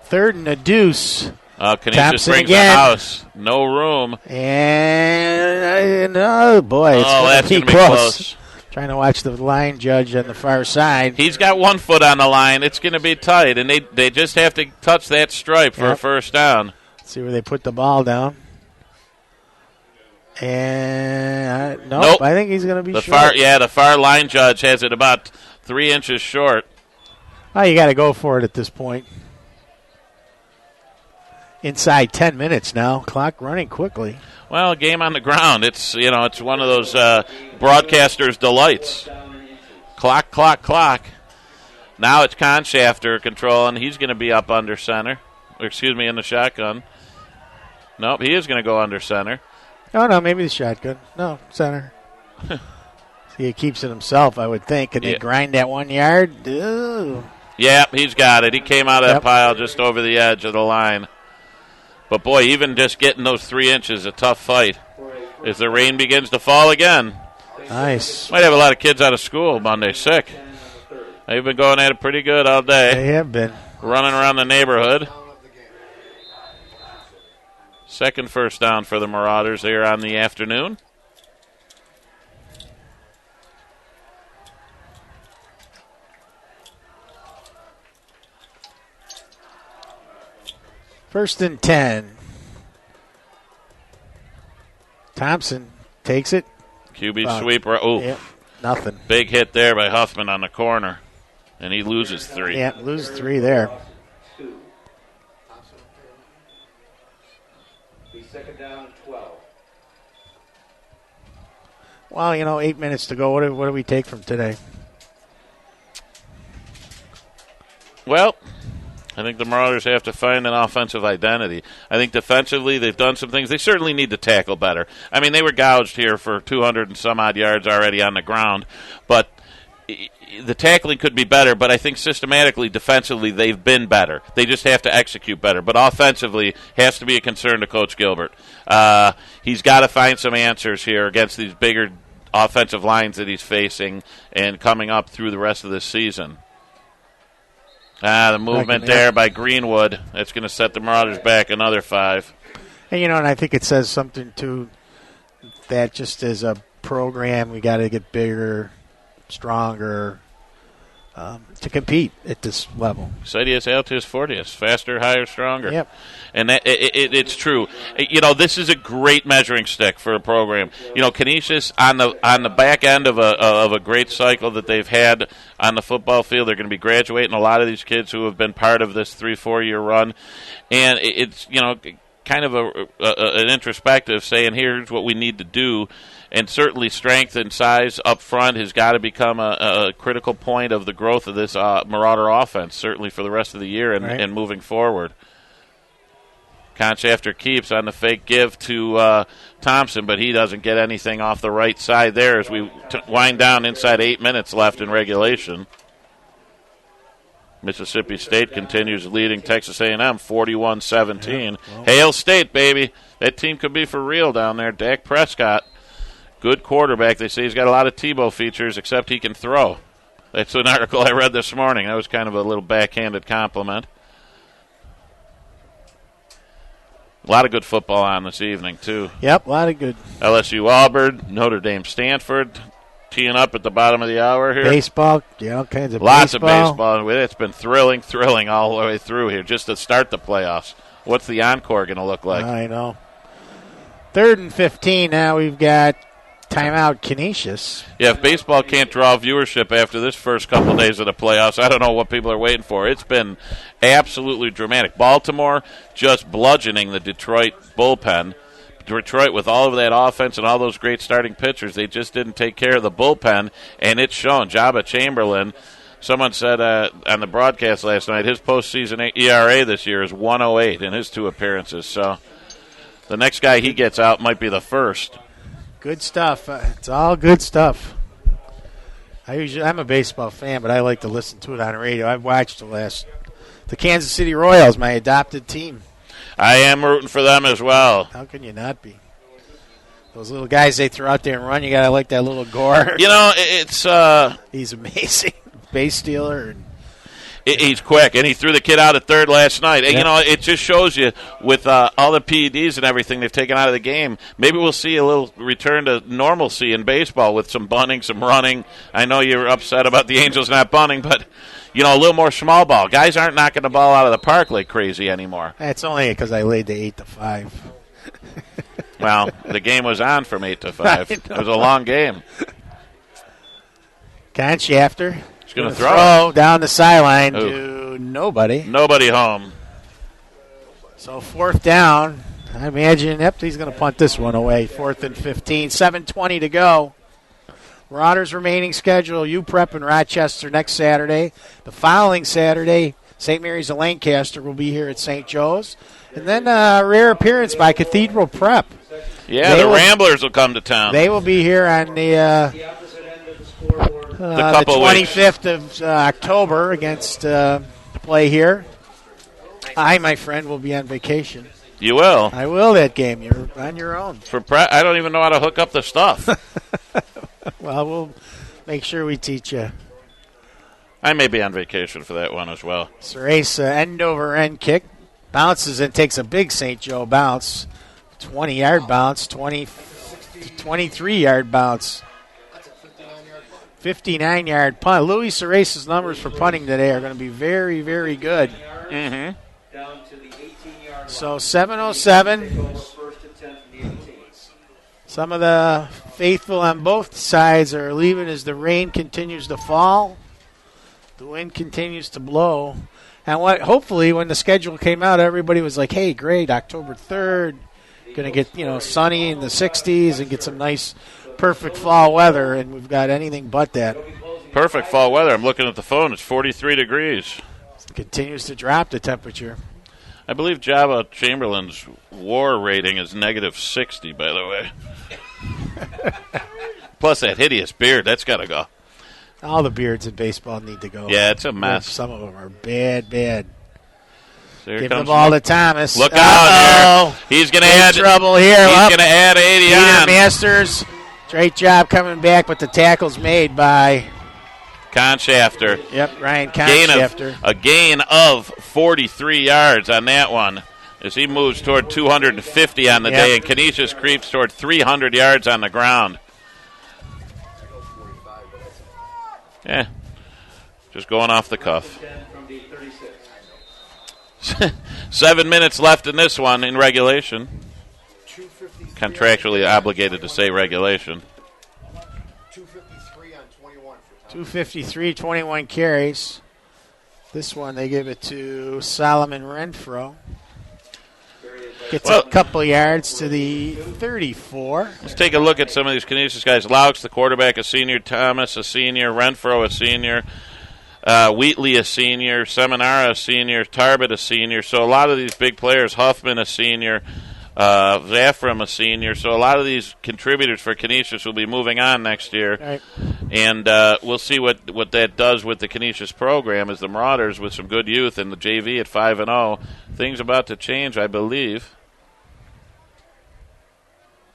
Third and a deuce. Canisius Thompson brings again. the house. No room. And, oh, boy, it's going That's to going be to be close. close. Trying to watch the line judge on the far side. He's got 1 foot on the line. It's going to be tight, and they just have to touch that stripe for a first down. See where they put the ball down. And Nope. I think he's going to be The short. the far line judge has it about 3 inches short. Oh, you got to go for it at this point. Inside 10 minutes now. Clock running quickly. Well, a game on the ground. It's it's one of those broadcasters' delights. Clock, clock, clock. Now it's Conshafter controlling. He's going to be up under center. In the shotgun. Nope, he is going to go under center. Oh, no, maybe the shotgun. No, center. See, he keeps it himself, I would think. Can they grind that 1 yard? Ooh. Yeah, he's got it. He came out of that pile just over the edge of the line. But, boy, even just getting those 3 inches, a tough fight. As the rain begins to fall again. Nice. Might have a lot of kids out of school Monday sick. They've been going at it pretty good all day. They have been. Running around the neighborhood. Second first down for the Marauders here on the afternoon. First and 10. Thompson takes it. QB sweeper. Oh, Yep, nothing. big hit there by Huffman on the corner. And he loses 3. Yeah, lose 3 there. Second down and 12. Well, 8 minutes to go. What do we take from today? Well, I think the Marauders have to find an offensive identity. I think defensively they've done some things. They certainly need to tackle better. I mean, they were gouged here for 200 and some odd yards already on the ground, but the tackling could be better, but I think systematically, defensively, they've been better. They just have to execute better. But offensively, has to be a concern to Coach Gilbert. He's got to find some answers here against these bigger offensive lines that he's facing and coming up through the rest of this season. The movement there by Greenwood. That's going to set the Marauders back another 5. And, and I think it says something, too, that just as a program, we got to get bigger, stronger to compete at this level. Sedius, Altius, Fortius, faster, higher, stronger. Yep. And that, it's true. This is a great measuring stick for a program. Canisius on the back end of a great cycle that they've had on the football field. They're going to be graduating a lot of these kids who have been part of this 3-4 year run, and it's kind of an introspective saying here's what we need to do. And certainly strength and size up front has got to become a critical point of the growth of this Marauder offense, certainly for the rest of the year and moving forward. Conshafter keeps on the fake give to Thompson, but he doesn't get anything off the right side there as we wind down inside 8 minutes left in regulation. Mississippi State continues leading Texas A&M 41-17. Hail State, baby. That team could be for real down there. Dak Prescott. Good quarterback. They say he's got a lot of Tebow features, except he can throw. That's an article I read this morning. That was kind of a little backhanded compliment. A lot of good football on this evening, too. Yep, a lot of good. LSU Auburn, Notre Dame Stanford, teeing up at the bottom of the hour here. Baseball, all kinds of Lots baseball. of baseball. It's been thrilling all the way through here just to start the playoffs. What's the encore going to look like? I know. 3rd and 15 now. We've got timeout Canisius. Yeah, if baseball can't draw viewership after this first couple of days of the playoffs, I don't know what people are waiting for. It's been absolutely dramatic. Baltimore just bludgeoning the Detroit bullpen. Detroit, with all of that offense and all those great starting pitchers, they just didn't take care of the bullpen, and it's shown. Jabba Chamberlain, someone said on the broadcast last night, his postseason ERA this year is 1.08 in his 2 appearances. So the next guy he gets out might be the first. Good stuff. It's all good stuff. I'm a baseball fan, but I like to listen to it on radio. I've watched the Kansas City Royals, my adopted team. I am rooting for them as well. How can you not be? Those little guys they throw out there and run, you got to like that little Gore. You know, it's He's amazing. Base stealer. And he's quick, and he threw the kid out at third last night. And, Yep. you know, it just shows you with all the PEDs and everything they've taken out of the game, maybe we'll see a little return to normalcy in baseball with some bunting, some running. I know you're upset about the Angels not bunting, but, you know, a little more small ball. Guys aren't knocking the ball out of the park like crazy anymore. That's only because I laid the 8-5. Well, the game was on from 8 to 5. It I was know. a long game. Conshafter. He's going to throw it. Down the sideline Ooh. to nobody. Nobody home. So 4th down. I imagine, he's going to punt this one away. 4th and 15. 7:20 to go. Marauders' remaining schedule, UPrep and Rochester next Saturday. The following Saturday, St. Mary's of Lancaster will be here at St. Joe's. And then a rare appearance by Cathedral Prep. Yeah, the Ramblers will come to town. They will be here on the opposite end of the scoreboard. The couple the weeks. 25th of October against play here. I, my friend, will be on vacation. You will. I will that game. You're on your own. I don't even know how to hook up the stuff. Well, we'll make sure we teach you. I may be on vacation for that one as well. Ceresa end over end kick. Bounces and takes a big St. Joe bounce. 20-yard bounce, 23-yard bounce. 59-yard punt. Louis Ceresa's numbers for punting today are going to be very, very good. Mm-hmm. Down to the 18-yard line. So 7:07. First and 10 from the 18. Some of the faithful on both sides are leaving as the rain continues to fall. The wind continues to blow. And hopefully when the schedule came out, everybody was like, hey, great, October 3rd. Going to get, sunny in the 60s and get some nice, perfect fall weather. And we've got anything but that. Perfect fall weather. I'm looking at the phone. It's 43 degrees. Continues to drop the temperature. I believe Java Chamberlain's WAR rating is negative 60, by the way. Plus that hideous beard. That's got to go. All the beards in baseball need to go. Yeah, it's a mess. Some of them are bad, bad. So here Give the comes ball to Thomas. Look out Uh-oh. here. He's going to In add. trouble here. He's Up. going to add 80 Peter on. Masters. Great job coming back, but the tackle's made by Conshafter. Ryan Conshafter. A gain of 43 yards on that one as he moves toward 250 on the Yep. day, and Canisius creeps toward 300 yards on the ground. Yeah, just going off the cuff. 10 from the 36. 7 minutes left in this one in regulation. Contractually obligated to say regulation. 253 on 21 for Tom. 253, 21 carries. This one they give it to Solomon Renfro. Gets Well- a couple yards to the 34. Let's take a look at some of these Canisius guys. Laux, the quarterback, a senior. Thomas, a senior. Renfro, a senior. Wheatley, a senior. Seminara, a senior. Tarbett, a senior. So a lot of these big players. Huffman, a senior. Zaffram, a senior. So a lot of these contributors for Canisius will be moving on next year. Right. And we'll see what that does with the Canisius program as the Marauders with some good youth and the JV at 5-0. Things about to change, I believe.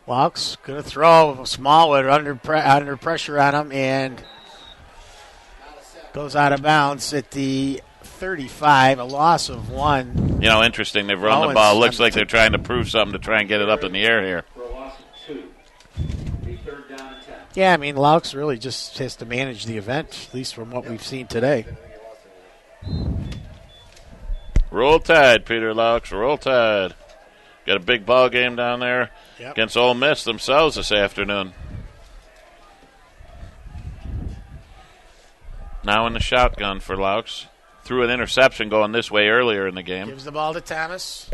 Laux going to throw Smallwood under pressure on him and goes out of bounds at the 35, a loss of 1. You know, interesting. They've run the Owens ball. on Looks the like they're trying to prove something to try and get it up in the air here. For a loss of 2. The 3rd down and 10. Yeah, I mean, Laux really just has to manage the event, at least from what we've seen today. Roll Tide, Peter Laux. Roll Tide. Got a big ball game down there against Ole Miss themselves this afternoon. Now in the shotgun for Laux. Threw an interception going this way earlier in the game. Gives the ball to Thomas.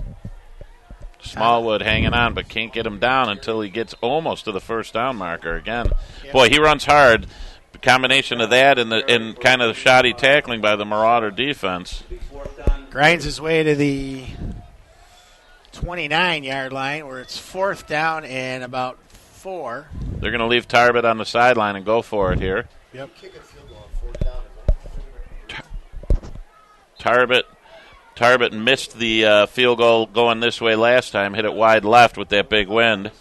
Smallwood hanging on, but can't get him down until he gets almost to the first down marker again. Boy, he runs hard. The combination of that and kind of the shoddy tackling by the Marauder defense. The 4th down. Grinds his way to the 29-yard line where it's 4th down and about 4. They're going to leave Tarbett on the sideline and go for it here. Yep. Kick a field goal on 4th down. Tarbett missed the field goal going this way last time, hit it wide left with that big wind.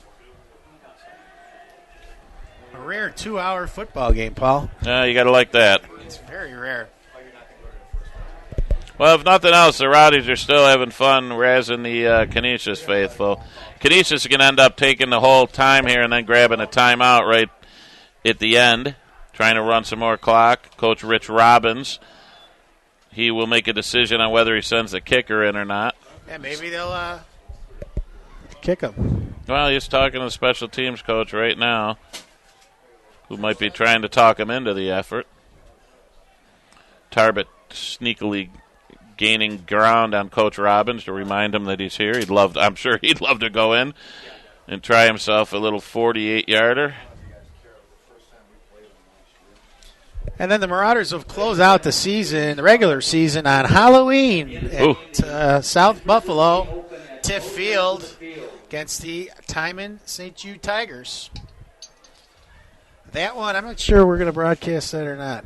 rare 2-hour football game, Paul. You got to like that. It's very rare. Well, if nothing else, the Rowdies are still having fun razzing the Canisius faithful. Canisius is going to end up taking the whole time here and then grabbing a timeout right at the end, trying to run some more clock. Coach Rich Robbins, he will make a decision on whether he sends the kicker in or not. Yeah, maybe they'll kick him. Well, he's talking to the special teams coach right now, who might be trying to talk him into the effort. Tarbett sneakily gaining ground on Coach Robbins to remind him that he's here. I'm sure he'd love to go in and try himself a little 48-yarder. And then the Marauders will close out the regular season, on Halloween at South Buffalo, Tiff Field, against the Timon St. Jude Tigers. That one, I'm not sure we're going to broadcast that or not.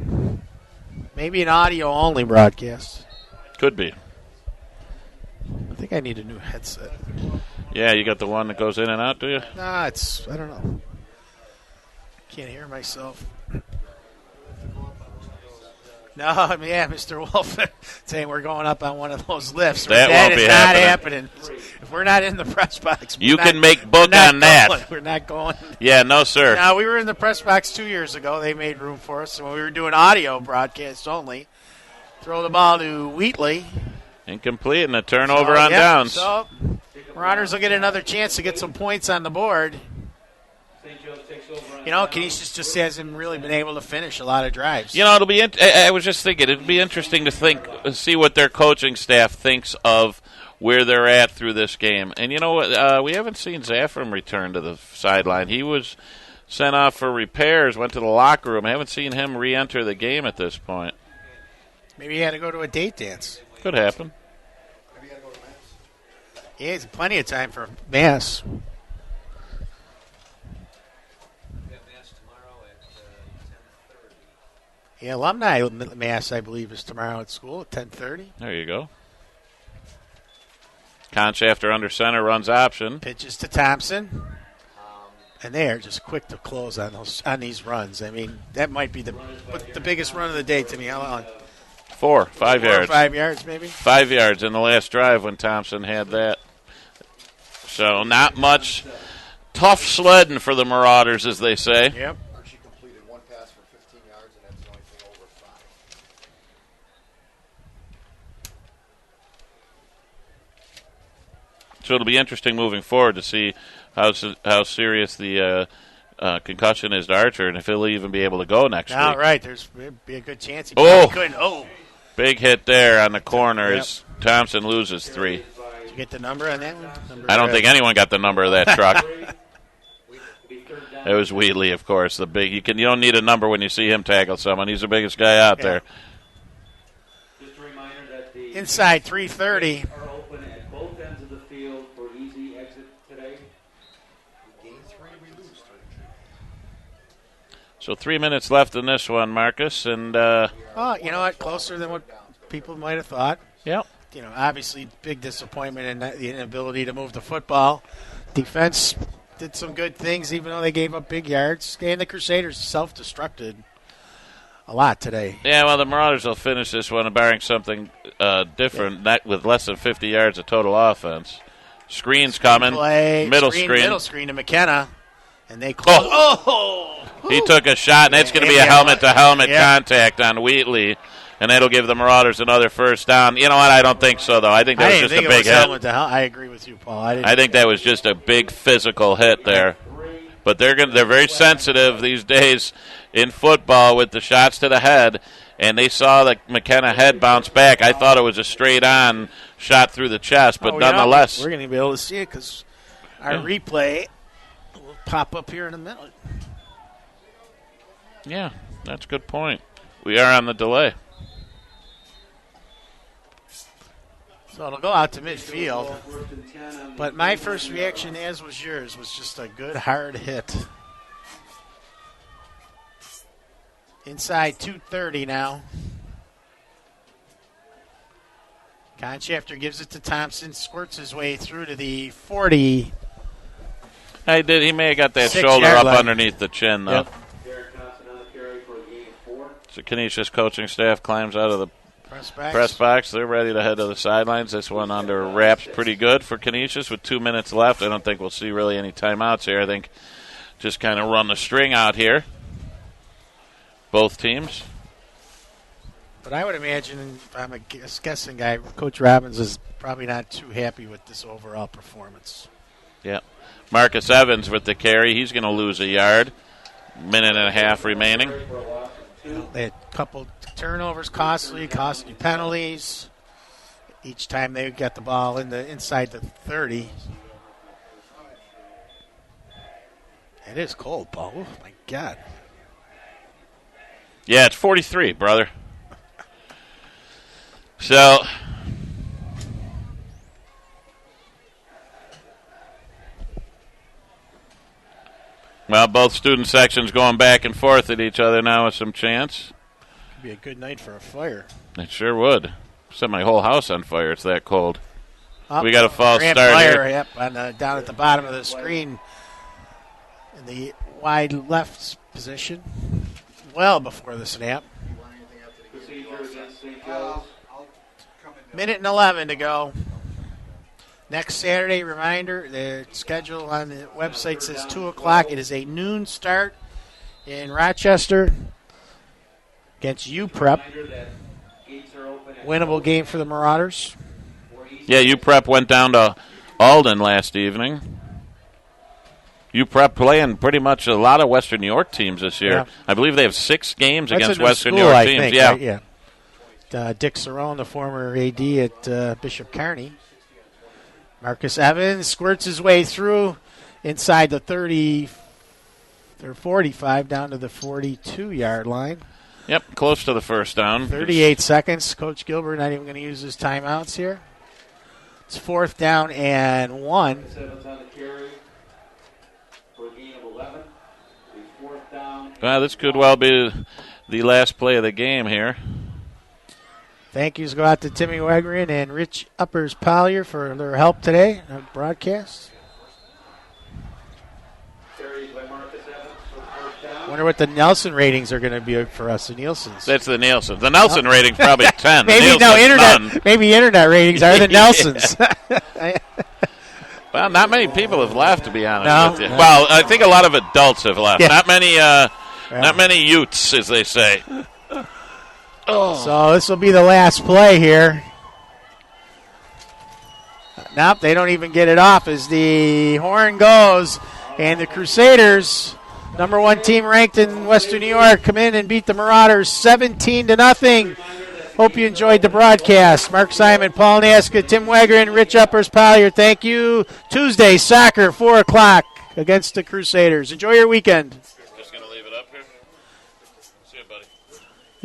Maybe an audio-only broadcast. Could be. I think I need a new headset. Yeah, you got the one that goes in and out, do you? Nah, I don't know. Can't hear myself. No, yeah, Mr. Wolf saying we're going up on one of those lifts. That won't be not happening. If we're not in the press box, You can make book on that. We're not going. Yeah, no, sir. Now, we were in the press box 2 years ago. They made room for us. So when we were doing audio broadcasts only, throw the ball to Wheatley. Incomplete and a turnover on downs. So Marauders will get another chance to get some points on the board. St. Joe's takes over on Canisius just hasn't really been able to finish a lot of drives. It'll be. I was just thinking it'd be interesting to see what their coaching staff thinks of where they're at through this game. And you know what? We haven't seen Zaffram return to the sideline. He was sent off for repairs, went to the locker room. I haven't seen him re-enter the game at this point. Maybe he had to go to a date dance. Could happen. Maybe you gotta go to Mass. Yeah, it's plenty of time for Mass. We have Mass tomorrow at 10:30. Yeah, alumni Mass, I believe, is tomorrow at school at 10:30. There you go. Conchafter under center runs option. Pitches to Thompson. And they are just quick to close on these runs. I mean, that might be the biggest run of the day to me. How long? 5 yards. 5 yards, maybe. 5 yards in the last drive when Thompson had that. So not much. Tough sledding for the Marauders, as they say. Yep. Archie completed one pass for 15 yards, and that's the only thing over 5. So it'll be interesting moving forward to see how serious the concussion is to Archer, and if he'll even be able to go next week. Right. There's be a good chance he couldn't. Big hit there on the corner as Thompson loses 3. Did you get the number on that one? I don't think anyone got the number of that truck. It was Wheatley, of course. The big you don't need a number when you see him tackle someone. He's the biggest guy out there. Just a reminder that the Inside 3:30. are open at both ends of the field for easy exit today. We gain 3, we lose 3. So 3 minutes left in this one, Marcus, and Oh, you know what? Closer than what people might have thought. yep. Obviously, big disappointment in the inability to move the football. Defense did some good things, even though they gave up big yards. And the Crusaders self-destructed a lot today. Yeah, well, the Marauders will finish this one, barring something different, with less than 50 yards of total offense. Screen's coming. Middle screen to McKenna. And they close. He took a shot, and that's going to be a helmet-to-helmet contact on Wheatley, and that'll give the Marauders another first down. You know what? I don't think so, though. I think that was just a big hit. I agree with you, Paul. I think that was just a big physical hit there. But they're very sensitive these days in football with the shots to the head, and they saw the McKenna head bounce back. I thought it was a straight-on shot through the chest, but nonetheless. We're going to be able to see it because our replay will pop up here in a minute. Yeah, that's a good point. We are on the delay. So it'll go out to midfield. But my first reaction, as was yours, was just a good hard hit. Inside 2:30 now. Conchafter gives it to Thompson, squirts his way through to the 40. He may have got that shoulder up underneath the chin, though. Yep. the Canisius coaching staff climbs out of the Press press box. They're ready to head to the sidelines. This one under wraps pretty good for Canisius with 2 minutes left. I don't think we'll see really any timeouts here. I think just kind of run the string out here. Both teams. But I would imagine, if I'm a guessing guy, Coach Robbins is probably not too happy with this overall performance. Yeah. Marcus Evans with the carry. He's going to lose a yard. Minute and a half remaining. They had a couple turnovers, costly penalties. Each time they got the ball inside the 30. It is cold, Paul. Oh, my God. Yeah, it's 43, brother. So, well, both student sections going back and forth at each other now with some chance. Could be a good night for a fire. It sure would. Set my whole house on fire. It's that cold. Up, We got a false Grant start Fire, here. Yep, down at the bottom of the screen in the wide left position, well before the snap. Procedure against St. Joe's. Minute and 11 to go. Next Saturday, reminder, the schedule on the website says 2 o'clock. It is a noon start in Rochester against UPrep. Reminder that gates are open at Winnable game for the Marauders. 4 East. Yeah, UPrep went down to Alden last evening. UPrep playing pretty much a lot of Western New York teams this year. Yeah. I believe they have 6 games That's against a new Western school, New York I teams. think, Yeah. right? Yeah. Dick Cerrone, the former AD at Bishop Kearney. Marcus Evans squirts his way through inside the 30 or 45 down to the 42-yard line. Yep, close to the first down. 38 seconds. Coach Gilbert not even going to use his timeouts here. It's 4th down and 1. Evans on the carry for a gain of 11. The 4th down. Well, this could well be the last play of the game here. Thank yous go out to Timmy Wegrin and Rich Uppers Pollier for their help today on broadcast. Carried by Marcus Evans for the 1st down. Wonder what the Nelson ratings are going to be for us, the Nielsen's. That's the Nielsen. The Nelson rating's probably 10. Maybe Nielsen's no internet. none. Maybe internet ratings are the Nelsons. Well, not many people have left, to be honest No. with you. Well, I think a lot of adults have left. Yeah. Not many youths, as they say. So this will be the last play here. Nope, they don't even get it off as the horn goes. And the Crusaders, number 1 team ranked in Western New York, come in and beat the Marauders 17-0. Hope you enjoyed the broadcast. Mark Simon, Paul Naska, Tim Wegrin, Rich Uppers Pollier. Thank you. Tuesday, soccer, 4 o'clock against the Crusaders. Enjoy your weekend.